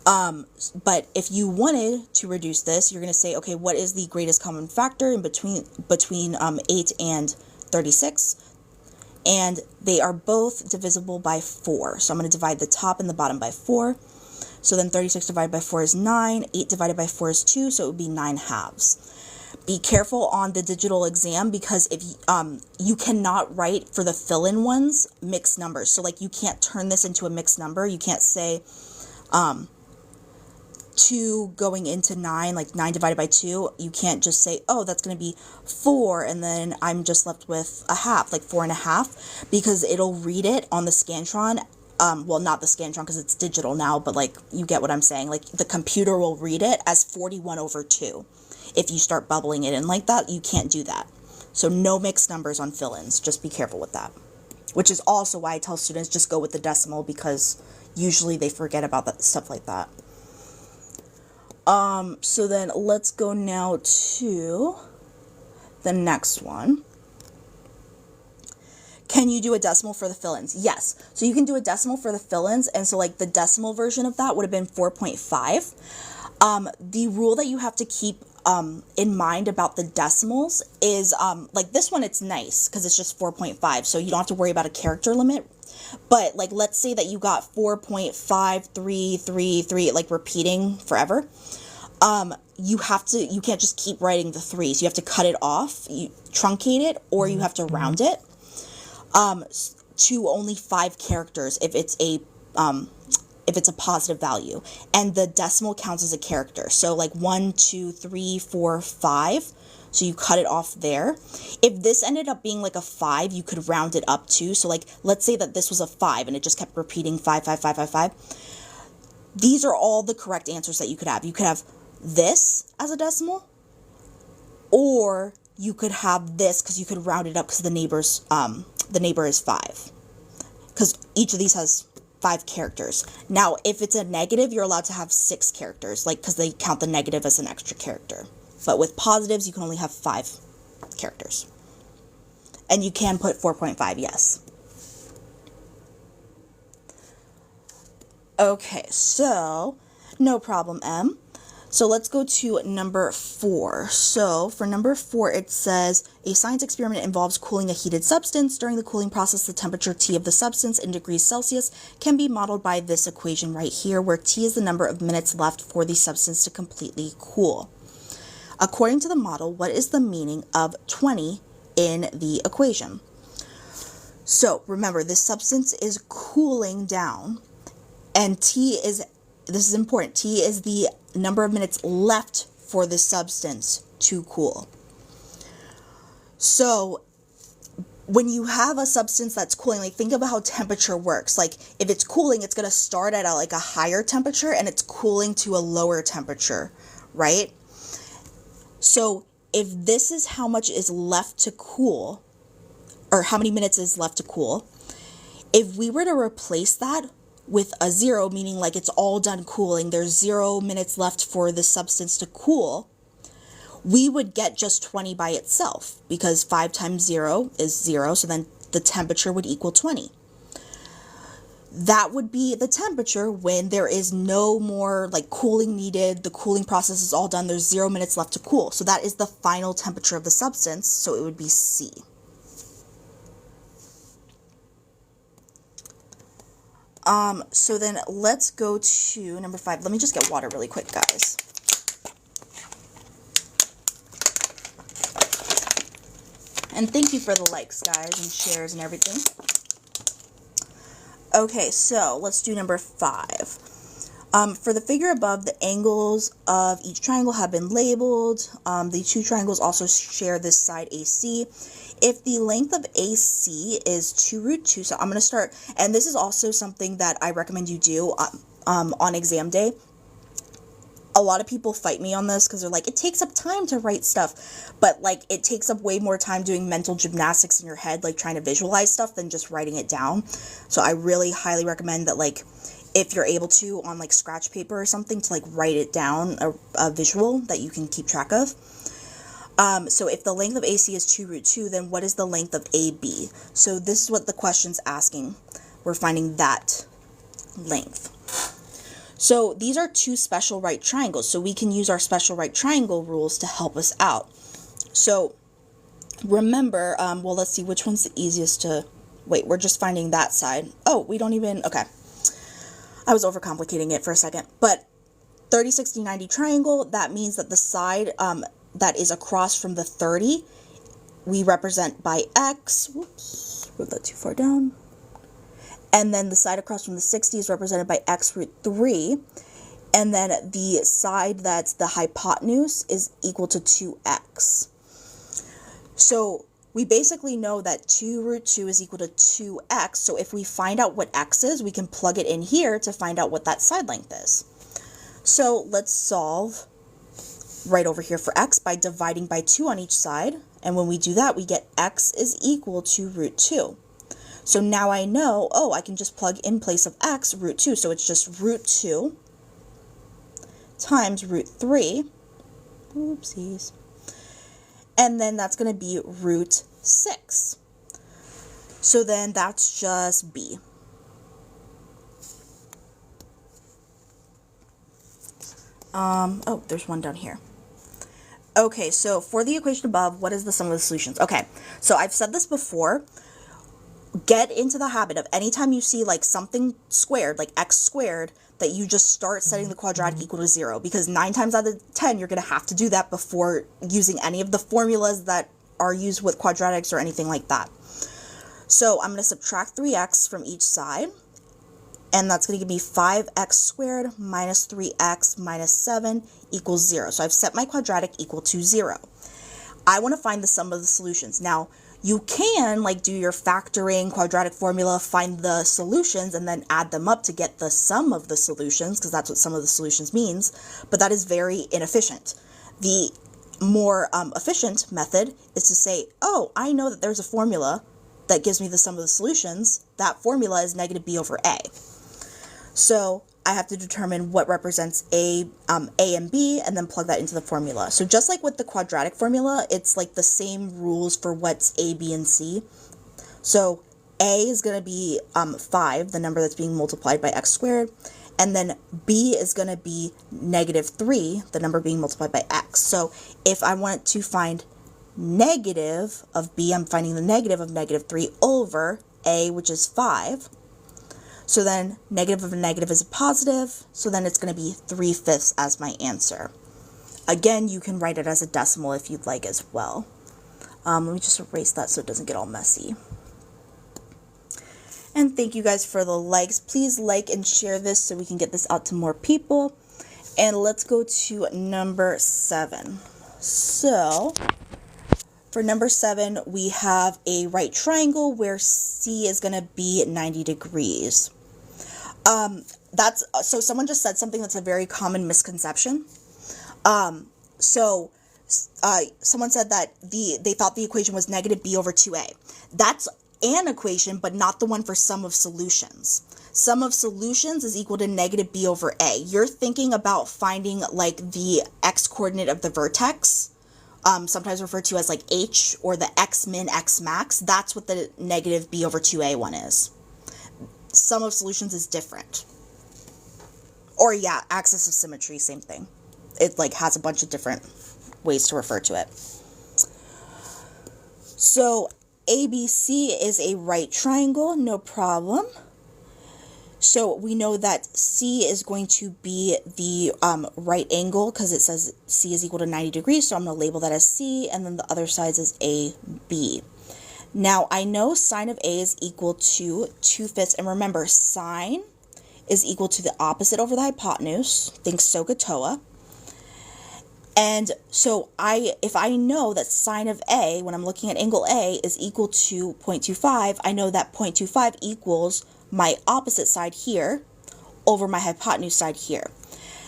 But if you wanted to reduce this, you're going to say, okay, what is the greatest common factor in between 8 and 36? And they are both divisible by 4. So I'm going to divide the top and the bottom by 4. So then 36 divided by 4 is 9, 8 divided by 4 is 2, so it would be 9 halves. Be careful on the digital exam because if you cannot write for the fill-in ones mixed numbers. So like you can't turn this into a mixed number. You can't say 2 going into 9, like 9 divided by 2. You can't just say, oh, that's going to be 4, and then I'm just left with a half, like 4.5, because it'll read it on the Scantron. Well, not the Scantron because it's digital now, but like you get what I'm saying. Like the computer will read it as 41 over 2. If you start bubbling it in like that, you can't do that. So no mixed numbers on fill-ins. Just be careful with that. Which is also why I tell students just go with the decimal, because usually they forget about that stuff like that. So then let's go now to the next one. Can you do a decimal for the fill-ins? Yes. So you can do a decimal for the fill-ins, and so like the decimal version of that would have been 4.5. The rule that you have to keep in mind about the decimals is like this one, it's nice because it's just 4.5, so you don't have to worry about a character limit. But like let's say that you got 4.5333 like repeating forever. you can't just keep writing the 3s. You have to cut it off, you truncate it, or you have to round it to only 5 characters if it's a positive value, and the decimal counts as a character. So like 1, 2, 3, 4, 5. So you cut it off there. If this ended up being like a 5, you could round it up too. So like, let's say that this was a 5 and it just kept repeating 5, 5, 5, 5, 5. These are all the correct answers that you could have. You could have this as a decimal, or you could have this because you could round it up because the neighbor is 5. Because each of these has 5 characters. Now, if it's a negative, you're allowed to have 6 characters, like, because they count the negative as an extra character. But with positives, you can only have 5 characters. And you can put 4.5, yes. Okay, so, no problem, M. So let's go to number 4. So for number 4, it says, a science experiment involves cooling a heated substance. During the cooling process, the temperature T of the substance in degrees Celsius can be modeled by this equation right here, where T is the number of minutes left for the substance to completely cool. According to the model, what is the meaning of 20 in the equation? So remember, this substance is cooling down, and this is important, T is the number of minutes left for the substance to cool. So when you have a substance that's cooling, like, think about how temperature works. Like, if it's cooling, it's going to start at like a higher temperature and it's cooling to a lower temperature, right? So if this is how much is left to cool, or how many minutes is left to cool, if we were to replace that with a 0, meaning like it's all done cooling, there's 0 minutes left for the substance to cool, we would get just 20 by itself, because 5 times 0 is 0, so then the temperature would equal 20. That would be the temperature when there is no more like cooling needed, the cooling process is all done, there's 0 minutes left to cool. So that is the final temperature of the substance, so it would be C. So then let's go to number 5. Let me just get water really quick, guys. And thank you for the likes, guys, and shares and everything. Okay, so let's do number 5. For the figure above, the angles of each triangle have been labeled. The 2 triangles also share this side AC. If the length of AC is 2 root 2, so I'm going to start, and this is also something that I recommend you do on exam day. A lot of people fight me on this because they're like, it takes up time to write stuff, but like it takes up way more time doing mental gymnastics in your head, like trying to visualize stuff, than just writing it down. So I really highly recommend that, like, if you're able to, on like scratch paper or something, to like write it down, a visual that you can keep track of. So if the length of AC is 2 root 2, then what is the length of AB? So this is what the question's asking. We're finding that length. So these are 2 special right triangles, so we can use our special right triangle rules to help us out. So remember, well, let's see which one's the easiest to, wait, we're just finding that side. Oh, we don't even, okay. I was overcomplicating it for a second, but 30, 60, 90 triangle, that means that the side that is across from the 30, we represent by X. Whoops, wrote that too far down. And then the side across from the 60 is represented by X root 3. And then the side that's the hypotenuse is equal to 2X. So we basically know that 2 root 2 is equal to 2X. So if we find out what X is, we can plug it in here to find out what that side length is. So let's solve right over here for X by dividing by 2 on each side. And when we do that, we get X is equal to root 2. So now I know, oh, I can just plug in place of X root 2. So it's just root 2 times root 3. Oopsies. And then that's going to be root 6. So then that's just B. Oh, there's one down here. Okay, so for the equation above, what is the sum of the solutions? Okay, so I've said this before. get into the habit of anytime you see like something squared, like x squared, that you just start setting the quadratic equal to 0, because 9 times out of 10, you're going to have to do that before using any of the formulas that are used with quadratics or anything like that. So I'm going to subtract 3x from each side, and that's going to give me 5x squared minus 3x minus 7 equals 0. So I've set my quadratic equal to 0. I want to find the sum of the solutions. Now, you can like do your factoring quadratic formula, find the solutions, and then add them up to get the sum of the solutions, because that's what sum of the solutions means, but that is very inefficient. The more efficient method is to say, oh, I know that there's a formula that gives me the sum of the solutions. That formula is negative b over a. So I have to determine what represents a and b, and then plug that into the formula. So just like with the quadratic formula, it's like the same rules for what's a, b, and c. So a is going to be 5, the number that's being multiplied by x squared, and then b is going to be negative 3, the number being multiplied by x. So if I want to find negative of b, I'm finding the negative of negative 3 over a, which is 5. So then negative of a negative is a positive, so then it's going to be 3/5 as my answer. Again, you can write it as a decimal if you'd like as well. Let me just erase that so it doesn't get all messy. And thank you guys for the likes. Please like and share this so we can get this out to more people. And let's go to number 7. So for number 7, we have a right triangle where C is going to be 90 degrees. So someone just said something that's a very common misconception. Someone said that they thought the equation was negative b over 2a. That's an equation, but not the one for sum of solutions. Sum of solutions is equal to negative b over a. You're thinking about finding like the x coordinate of the vertex, sometimes referred to as like h, or the x min, x max. That's what the negative b over 2a one is. Sum of solutions is different. Or yeah, axis of symmetry, same thing. It like has a bunch of different ways to refer to it. So ABC is a right triangle, no problem. So we know that C is going to be the right angle, because it says C is equal to 90 degrees, so I'm going to label that as C, and then the other side is AB. Now, I know sine of A is equal to 2/5, and remember, sine is equal to the opposite over the hypotenuse. Think SOHCAHTOA. And so if I know that sine of A, when I'm looking at angle A, is equal to 0.25, I know that 0.25 equals my opposite side here over my hypotenuse side here.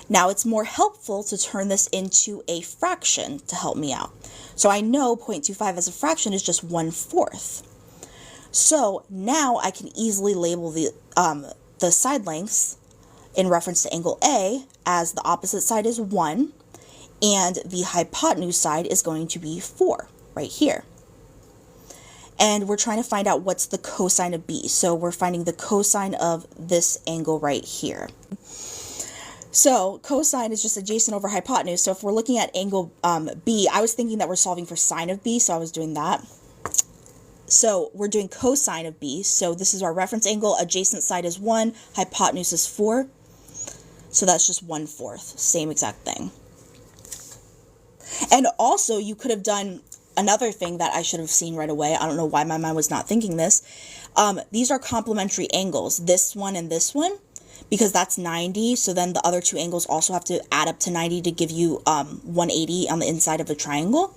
Now, it's more helpful to turn this into a fraction to help me out. So I know 0.25 as a fraction is just 1/4. So now I can easily label the side lengths in reference to angle A as the opposite side is 1, and the hypotenuse side is going to be 4 right here. And we're trying to find out what's the cosine of B. So we're finding the cosine of this angle right here. So cosine is just adjacent over hypotenuse. So if we're looking at angle B, I was thinking that we're solving for sine of B, so I was doing that. So we're doing cosine of B. So this is our reference angle. Adjacent side is 1, hypotenuse is 4. So that's just 1/4, same exact thing. And also you could have done another thing that I should have seen right away. I don't know why my mind was not thinking this. These are complementary angles, this one and this one, because that's 90. So then the other two angles also have to add up to 90 to give you 180 on the inside of the triangle.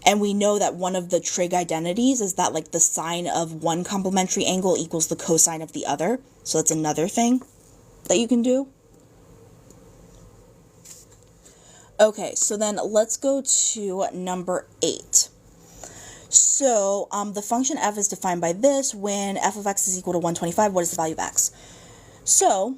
And we know that one of the trig identities is that like the sine of one complementary angle equals the cosine of the other. So that's another thing that you can do. Okay, so then let's go to number 8. So the function f is defined by this. When f of x is equal to 125, what is the value of x? So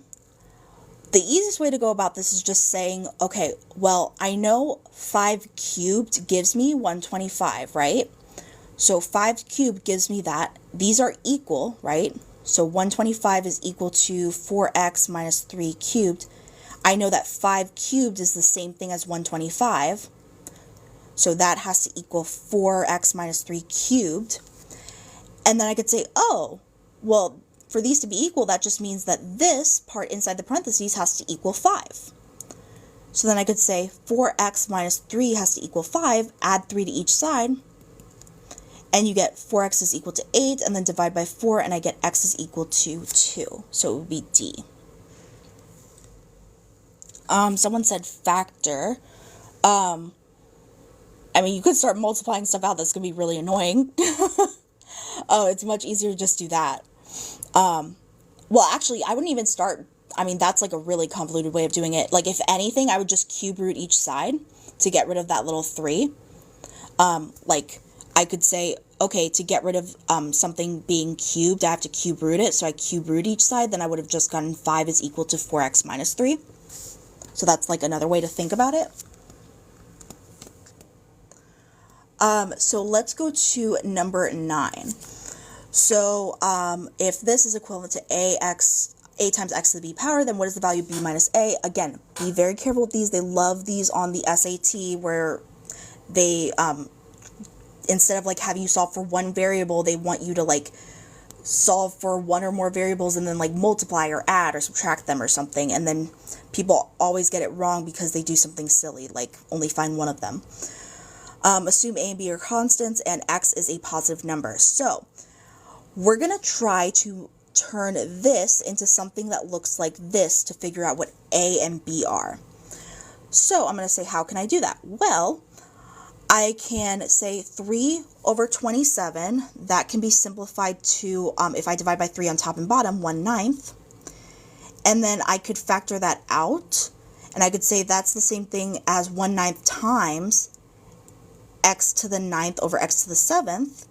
the easiest way to go about this is just saying, okay, well, I know 5 cubed gives me 125, right? So 5 cubed gives me that. These are equal, right? So 125 is equal to 4x minus 3 cubed. I know that 5 cubed is the same thing as 125. So that has to equal 4x minus 3 cubed. And then I could say, oh, Well, for these to be equal, that just means that this part inside the parentheses has to equal 5. So then I could say 4x minus 3 has to equal 5, add 3 to each side, and you get 4x is equal to 8, and then divide by 4, and I get x is equal to 2. So it would be D. Someone said factor. I mean, you could start multiplying stuff out. That's going to be really annoying. Oh, it's much easier to just do that. Well, actually, I wouldn't even start. I mean, that's like a really convoluted way of doing it. Like, if anything, I would just cube root each side to get rid of that little 3. Like, I could say, okay, to get rid of something being cubed, I have to cube root it. So I cube root each side. Then I would have just gotten 5 is equal to 4x minus 3. So that's like another way to think about it. So let's go to number 9. So if this is equivalent to a times x to the b power, then what is the value of b minus a? Again, be very careful with these. They love these on the SAT, where they, instead of like having you solve for one variable, they want you to like solve for one or more variables and then like multiply or add or subtract them or something. And then people always get it wrong because they do something silly, like only find one of them. Assume a and b are constants and x is a positive number. So we're going to try to turn this into something that looks like this to figure out what a and b are. So I'm going to say, how can I do that? Well, I can say 3 over 27. That can be simplified to, if I divide by 3 on top and bottom, 1/9. And then I could factor that out. And I could say that's the same thing as 1/9 times x to the 9th over x to the 7th.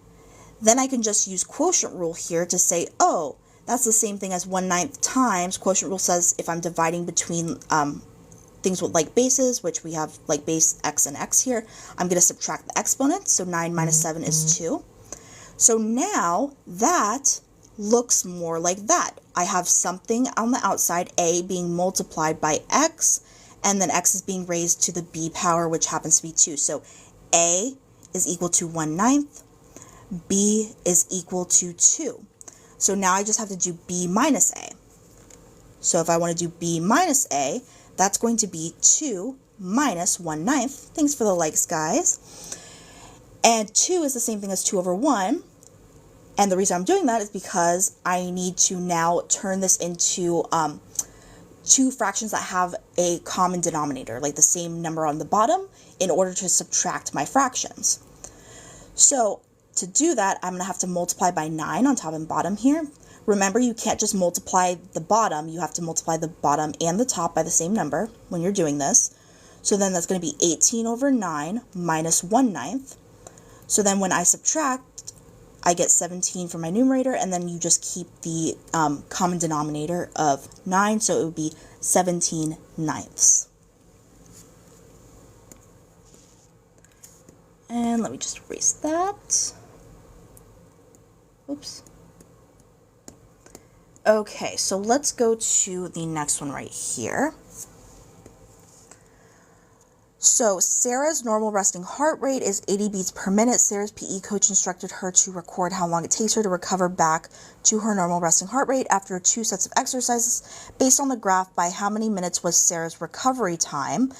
Then I can just use quotient rule here to say, oh, that's the same thing as 1/9 times. Quotient rule says if I'm dividing between things with like bases, which we have like base x and x here, I'm going to subtract the exponents. So 9 minus 7 is 2. So now that looks more like that. I have something on the outside, a being multiplied by x, and then x is being raised to the b power, which happens to be 2. So a is equal to 1/9, b is equal to 2. So now I just have to do b minus a. So if I want to do b minus a, that's going to be 2 minus 1/9. Thanks for the likes, guys. And 2 is the same thing as 2 over 1. And the reason I'm doing that is because I need to now turn this into two fractions that have a common denominator, like the same number on the bottom, in order to subtract my fractions. So to do that, I'm going to have to multiply by 9 on top and bottom here. Remember, you can't just multiply the bottom. You have to multiply the bottom and the top by the same number when you're doing this. So then that's going to be 18 over 9 minus 1/9. So then when I subtract, I get 17 for my numerator, and then you just keep the common denominator of 9, so it would be 17/9. And let me just erase that. Oops. Okay, so let's go to the next one right here. So Sarah's normal resting heart rate is 80 beats per minute. Sarah's PE coach instructed her to record how long it takes her to recover back to her normal resting heart rate after 2 sets of exercises. Based on the graph, by how many minutes was Sarah's recovery time?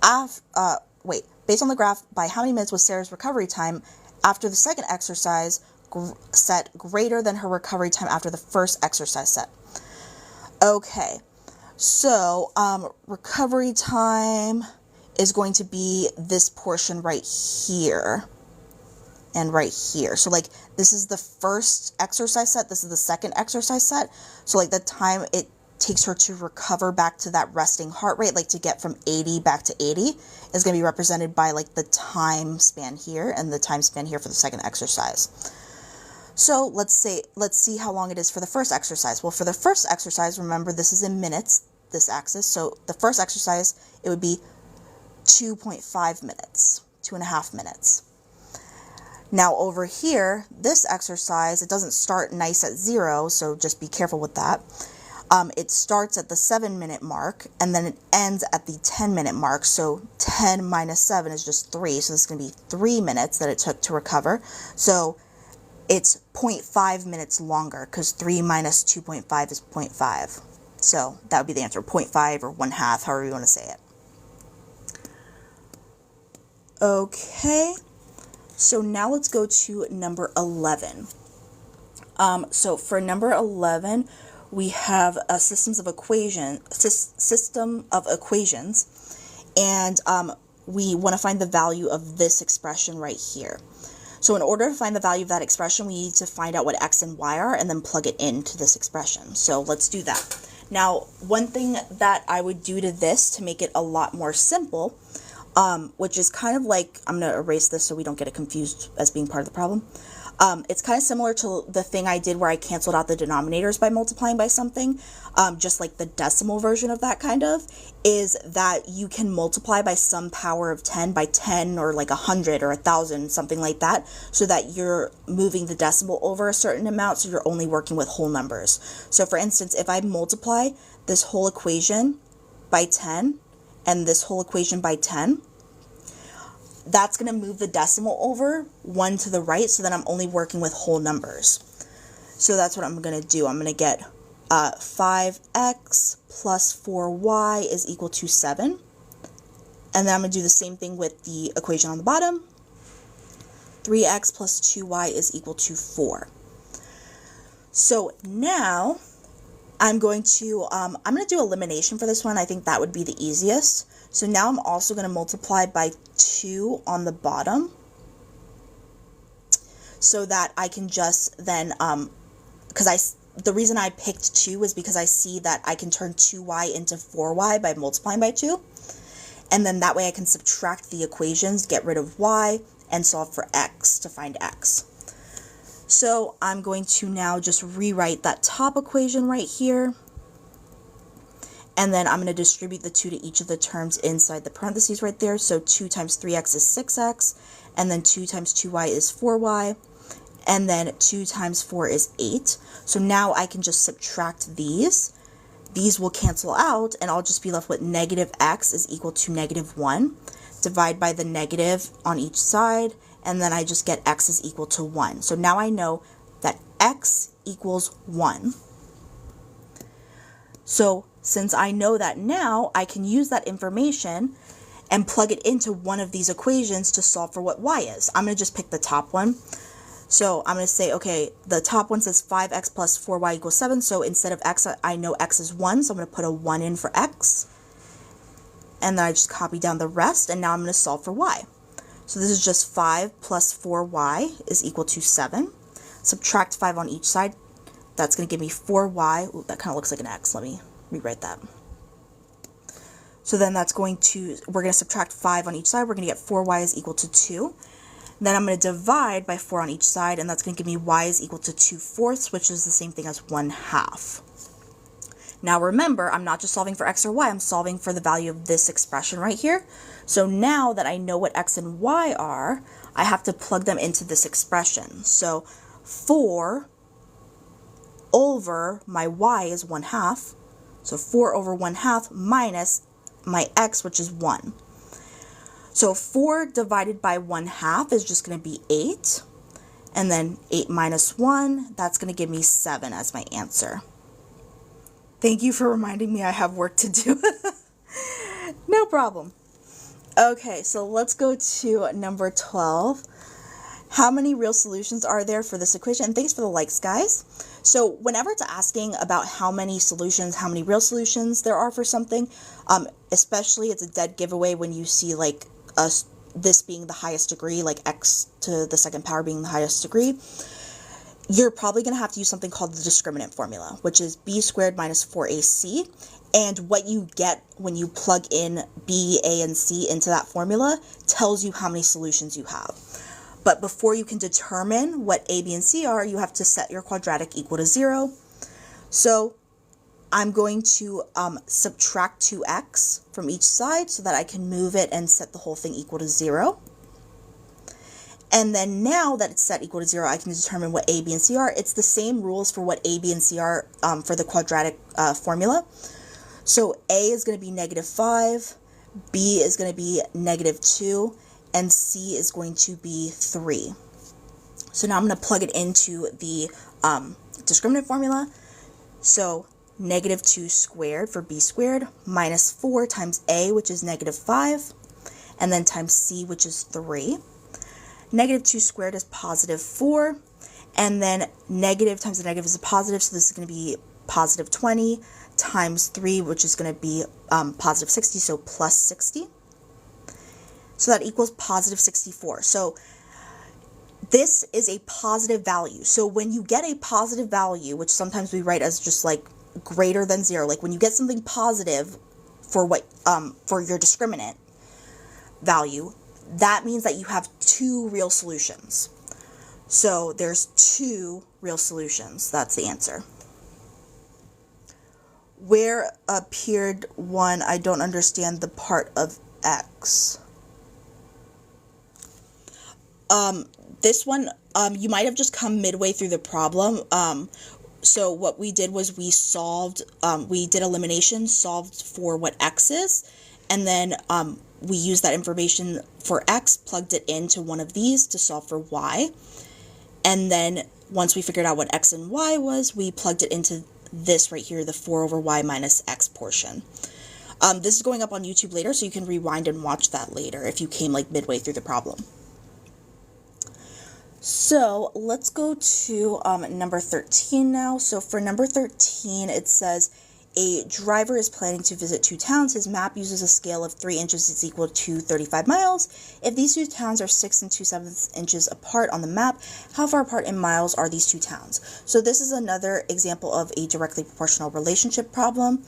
Based on the graph, by how many minutes was Sarah's recovery time after the second exercise set greater than her recovery time after the first exercise set? Okay, so recovery time is going to be this portion right here and right here. So like this is the first exercise set, this is the second exercise set. So like the time it takes her to recover back to that resting heart rate, like to get from 80 back to 80, is going to be represented by like the time span here and the time span here for the second exercise. So let's see how long it is for the first exercise. Well, for the first exercise, remember this is in minutes, this axis. So the first exercise, it would be 2.5 minutes, 2.5 minutes. Now over here, this exercise, it doesn't start nice at 0, so just be careful with that. It starts at the 7-minute mark, and then it ends at the 10-minute mark. So 10 minus 7 is just 3, so this is going to be 3 minutes that it took to recover. So it's 0.5 minutes longer because 3 minus 2.5 is 0.5. So that would be the answer, 0.5 or 1/2, however you want to say it. Okay, so now let's go to number 11. So for number 11, we have a system of equations, and we want to find the value of this expression right here. So in order to find the value of that expression, we need to find out what x and y are and then plug it into this expression. So let's do that. Now, one thing that I would do to this to make it a lot more simple, which is kind of like, I'm going to erase this so we don't get it confused as being part of the problem. It's kind of similar to the thing I did where I canceled out the denominators by multiplying by something, just like the decimal version of that kind of, is that you can multiply by some power of 10 by 10 or like 100 or 1,000, something like that, so that you're moving the decimal over a certain amount, so you're only working with whole numbers. So for instance, if I multiply this whole equation by 10 and this whole equation by 10, that's going to move the decimal over one to the right, so then I'm only working with whole numbers. So that's what I'm going to do. I'm going to get 5x plus 4y is equal to 7. And then I'm going to do the same thing with the equation on the bottom. 3x plus 2y is equal to 4. So now I'm going to do elimination for this one. I think that would be the easiest. So now I'm also going to multiply by 2 on the bottom so that I can just then, the reason I picked 2 is because I see that I can turn 2y into 4y by multiplying by 2. And then that way I can subtract the equations, get rid of y, and solve for x to find x. So I'm going to now just rewrite that top equation right here. And then I'm going to distribute the 2 to each of the terms inside the parentheses right there. So 2 times 3x is 6x, and then 2 times 2y is 4y, and then 2 times 4 is 8. So now I can just subtract these. These will cancel out, and I'll just be left with negative x is equal to negative 1. Divide by the negative on each side, and then I just get x is equal to 1. So now I know that x equals 1. So since I know that now, I can use that information and plug it into one of these equations to solve for what y is. I'm going to just pick the top one. So I'm going to say, okay, the top one says 5x plus 4y equals 7. So instead of x, I know x is 1. So I'm going to put a 1 in for x. And then I just copy down the rest. And now I'm going to solve for y. So this is just 5 plus 4y is equal to 7. Subtract 5 on each side. That's going to give me 4y. Ooh, that kind of looks like an x. Let me rewrite that. So then that's we're going to subtract 5 on each side. We're going to get 4y is equal to 2. Then I'm going to divide by 4 on each side, and that's going to give me y is equal to 2/4, which is the same thing as 1/2. Now remember, I'm not just solving for x or y, I'm solving for the value of this expression right here. So now that I know what x and y are, I have to plug them into this expression. So 4 over my y is 1/2. So 4 over 1/2 minus my x, which is 1. So 4 divided by 1/2 is just going to be 8. And then 8 minus 1, that's going to give me 7 as my answer. Thank you for reminding me I have work to do. No problem. Okay, so let's go to number 12. How many real solutions are there for this equation? And thanks for the likes, guys. So whenever it's asking about how many solutions, how many real solutions there are for something, especially it's a dead giveaway when you see like this being the highest degree, like x to the second power being the highest degree, you're probably going to have to use something called the discriminant formula, which is b squared minus 4ac. And what you get when you plug in b, a, and c into that formula tells you how many solutions you have. But before you can determine what a, b, and c are, you have to set your quadratic equal to 0. So I'm going to subtract 2x from each side so that I can move it and set the whole thing equal to 0. And then now that it's set equal to 0, I can determine what a, b, and c are. It's the same rules for what a, b, and c are for the quadratic formula. So a is going to be -5, b is going to be -2, and c is going to be 3. So now I'm going to plug it into the discriminant formula. So negative 2 squared for b squared minus 4 times a, which is negative 5, and then times c, which is 3. Negative 2 squared is positive 4, and then negative times the negative is a positive, so this is going to be positive 20 times 3, which is going to be positive 60, so plus 60. So that equals positive 64. So this is a positive value. So when you get a positive value, which sometimes we write as just like greater than 0, like when you get something positive for what for your discriminant value, that means that you have 2 real solutions. So there's 2 real solutions. That's the answer. Where appeared 1, I don't understand the part of x. This one, you might have just come midway through the problem. So what we did was we did elimination, solved for what x is, and then we used that information for x, plugged it into one of these to solve for y. And then once we figured out what x and y was, we plugged it into this right here, the 4 over y minus x portion. This is going up on YouTube later, so you can rewind and watch that later if you came like midway through the problem. So let's go to number 13 now. So for number 13, it says a driver is planning to visit 2 towns. His map uses a scale of 3 inches is equal to 35 miles. If these 2 towns are 6 2/7 inches apart on the map, how far apart in miles are these 2 towns? So this is another example of a directly proportional relationship problem.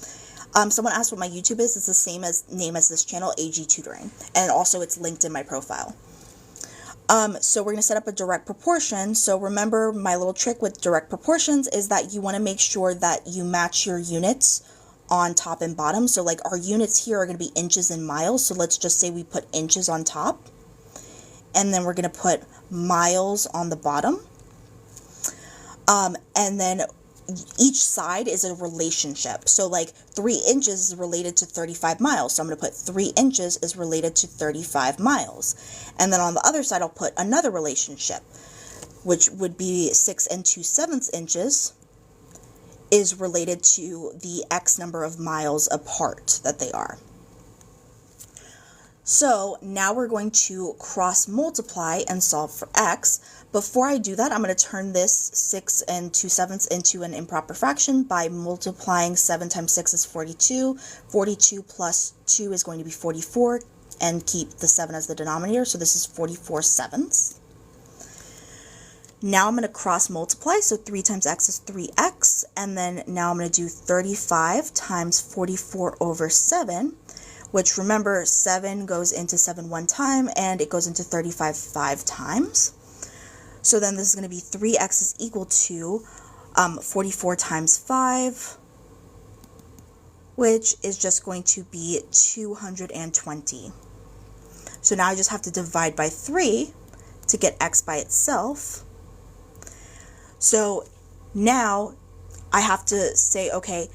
Someone asked what my YouTube is. It's the same name as this channel, AG Tutoring. And also it's linked in my profile. So we're going to set up a direct proportion. So remember, my little trick with direct proportions is that you want to make sure that you match your units on top and bottom. So like our units here are going to be inches and miles. So let's just say we put inches on top, and then we're going to put miles on the bottom. And then each side is a relationship. So like 3 inches is related to 35 miles. So I'm going to put 3 inches is related to 35 miles. And then on the other side, I'll put another relationship, which would be 6 2/7 inches is related to the X number of miles apart that they are. So now we're going to cross multiply and solve for X. Before I do that, I'm going to turn this 6 2/7 into an improper fraction by multiplying 7 times 6 is 42. 42 plus 2 is going to be 44, and keep the 7 as the denominator. So this is 44/7. Now I'm going to cross multiply. So 3 times x is 3x. And then now I'm going to do 35 times 44 over 7. Which, remember, 7 goes into 7 one time, and it goes into 35 5 times. So then this is going to be 3x is equal to 44 times 5, which is just going to be 220. So now I just have to divide by 3 to get x by itself. So now I have to say, okay,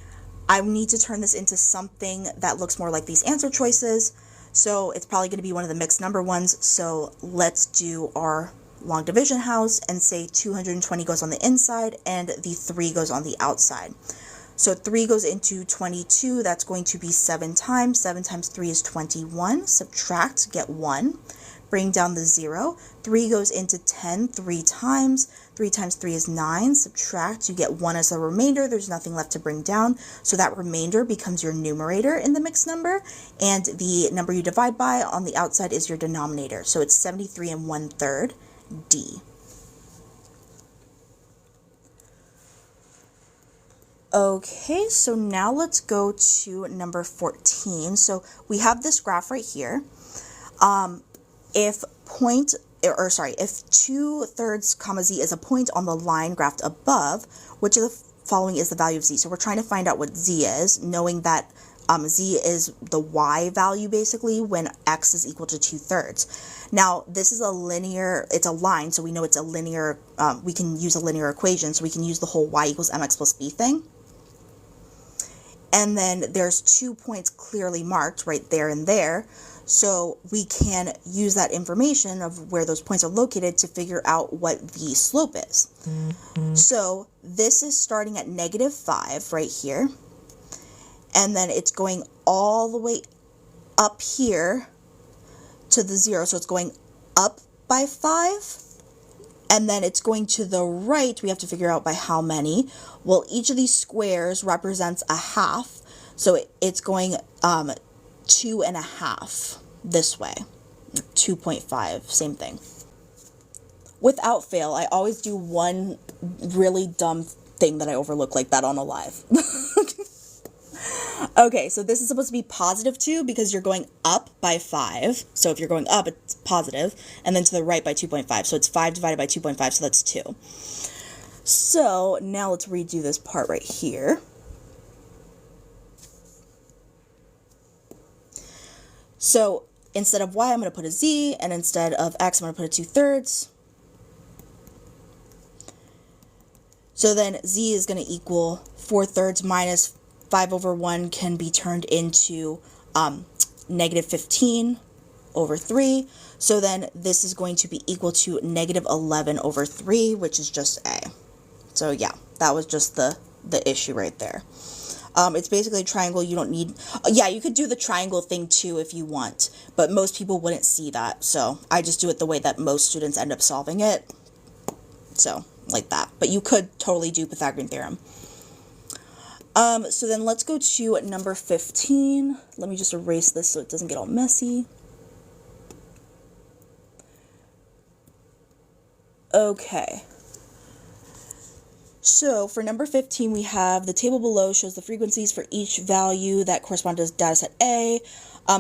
I need to turn this into something that looks more like these answer choices. So it's probably going to be one of the mixed number ones. So let's do our long division house and say 220 goes on the inside and the 3 goes on the outside. So 3 goes into 22. That's going to be 7 times. 7 times 3 is 21. Subtract, get 1. Bring down the 0. 3 goes into 10 3 times. 3 times 3 is 9. Subtract, you get 1 as a remainder. There's nothing left to bring down. So that remainder becomes your numerator in the mixed number. And the number you divide by on the outside is your denominator. So it's 73 1/3, D. Okay, so now let's go to number 14. So we have this graph right here. If 2/3, z is a point on the line graphed above, which of the following is the value of z? So we're trying to find out what z is, knowing that z is the y value basically when x is equal to 2/3. Now this is a linear, it's a line, so we know it's a linear, we can use a linear equation, so we can use the whole y equals mx plus b thing. And then there's 2 points clearly marked right there and there. So we can use that information of where those points are located to figure out what the slope is. So this is starting at -5 right here. And then it's going all the way up here to the 0. So it's going up by 5. And then it's going to the right. We have to figure out by how many. Well, each of these squares represents a half. So it's going 2.5 this way. 2.5, same thing. Without fail, I always do one really dumb thing that I overlook like that on a live. Okay, so this is supposed to be +2 because you're going up by 5. So if you're going up, it's positive. And then to the right by 2.5. So it's 5 divided by 2.5, so that's 2. So now let's redo this part right here. So instead of y, I'm going to put a z, and instead of x, I'm going to put a 2/3. So then z is going to equal 4/3 minus 5/1 can be turned into -15/3. So then this is going to be equal to -11/3, which is just a. So yeah, that was just the issue right there. It's basically a triangle. You don't need, yeah, you could do the triangle thing too if you want, but most people wouldn't see that. So I just do it the way that most students end up solving it. So like that, but you could totally do Pythagorean theorem. So then let's go to number 15. Let me just erase this so it doesn't get all messy. Okay. So for number 15, we have the table below shows the frequencies for each value that correspond to data set A.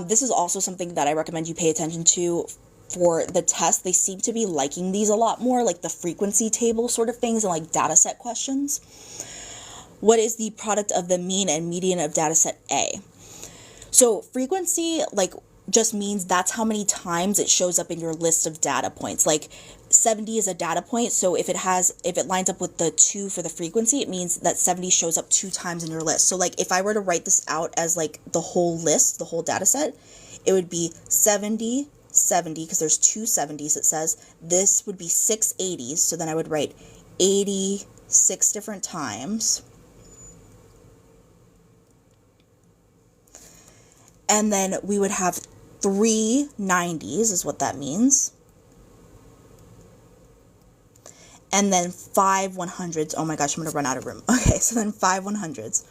This is also something that I recommend you pay attention to for the test. They seem to be liking these a lot more, like the frequency table sort of things and like data set questions. What is the product of the mean and median of data set A? So frequency, like, just means that's how many times it shows up in your list of data points. Like 70 is a data point, so if it lines up with the 2 for the frequency, it means that 70 shows up 2 times in your list. So like if I were to write this out as like the whole list, the whole data set, it would be 70, 70, because there's 2 70s, it says. This would be 6 80s, so then I would write 86 different times. And then we would have 3 90s is what that means. And then 5 100s. Oh my gosh, I'm going to run out of room. Okay, so then 5 100s.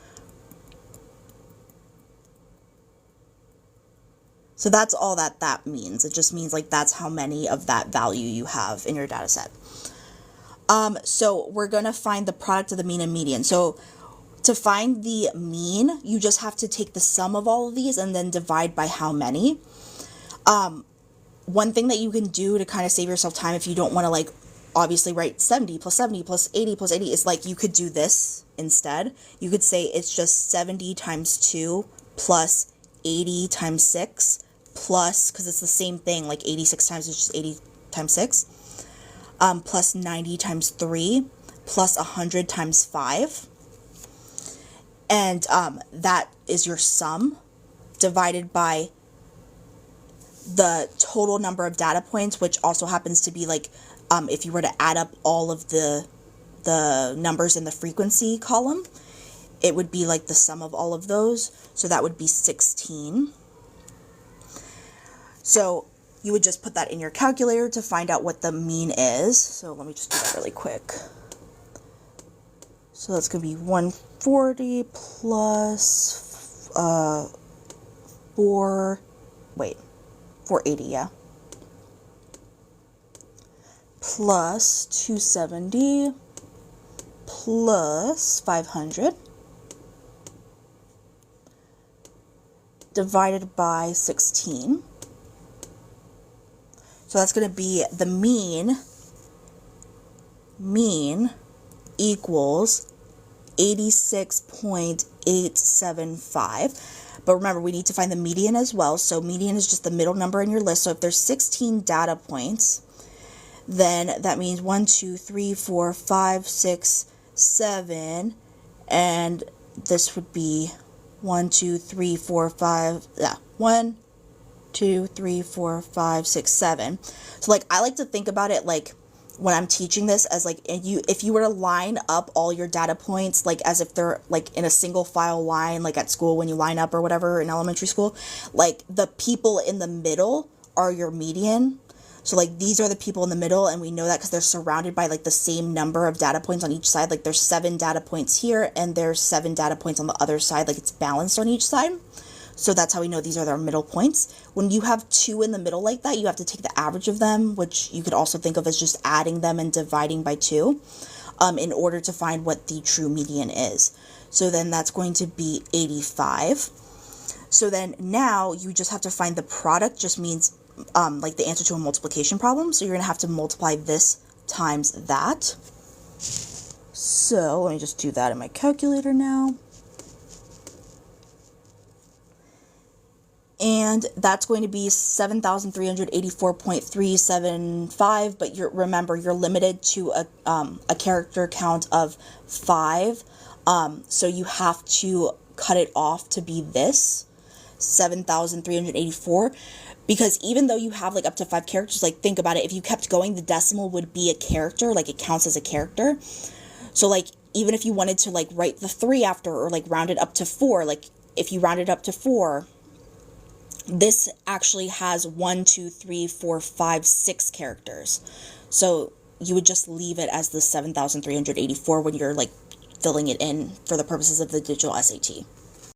So that's all that means. It just means like that's how many of that value you have in your data set. So we're going to find the product of the mean and median. So to find the mean, you just have to take the sum of all of these and then divide by how many. One thing that you can do to kind of save yourself time if you don't want to like obviously write 70 plus 70 plus 80 plus 80 is like you could do this instead. You could say it's just 70 times 2 plus 80 times 6 plus, because it's the same thing, like 86 times is just 80 times 6, plus 90 times 3 plus 100 times 5. And that is your sum divided by the total number of data points, which also happens to be like, if you were to add up all of the numbers in the frequency column, it would be like the sum of all of those. So that would be 16. So you would just put that in your calculator to find out what the mean is. So let me just do that really quick. So that's going to be 140 plus 480, yeah. Plus 270 plus 500 divided by 16. So that's going to be the mean equals 86.875. But remember, we need to find the median as well. So median is just the middle number in your list. So if there's 16 data points, then that means 1, 2, 3, 4, 5, 6, 7, and this would be 1, 2, 3, 4, 5, yeah, 1, 2, 3, 4, 5, 6, 7. So like I like to think about it like when I'm teaching this as like if you were to line up all your data points like as if they're like in a single file line, like at school when you line up or whatever in elementary school, like the people in the middle are your median. So like these are the people in the middle, and we know that because they're surrounded by like the same number of data points on each side. Like there's 7 data points here and there's 7 data points on the other side, like it's balanced on each side. So that's how we know these are their middle points. When you have 2 in the middle like that, you have to take the average of them, which you could also think of as just adding them and dividing by 2 in order to find what the true median is. So then that's going to be 85. So then now you just have to find the product, just means like the answer to a multiplication problem. So you're going to have to multiply this times that. So let me just do that in my calculator now. And that's going to be 7,384.375, but remember, you're limited to a character count of 5, so you have to cut it off to be this, 7,384, because even though you have like up to 5 characters, like think about it, if you kept going, the decimal would be a character, like it counts as a character. So like even if you wanted to like write the 3 after, or like round it up to 4, like if you round it up to 4, this actually has 1, 2, 3, 4, 5, 6 characters. So you would just leave it as the 7,384 when you're like filling it in for the purposes of the digital SAT.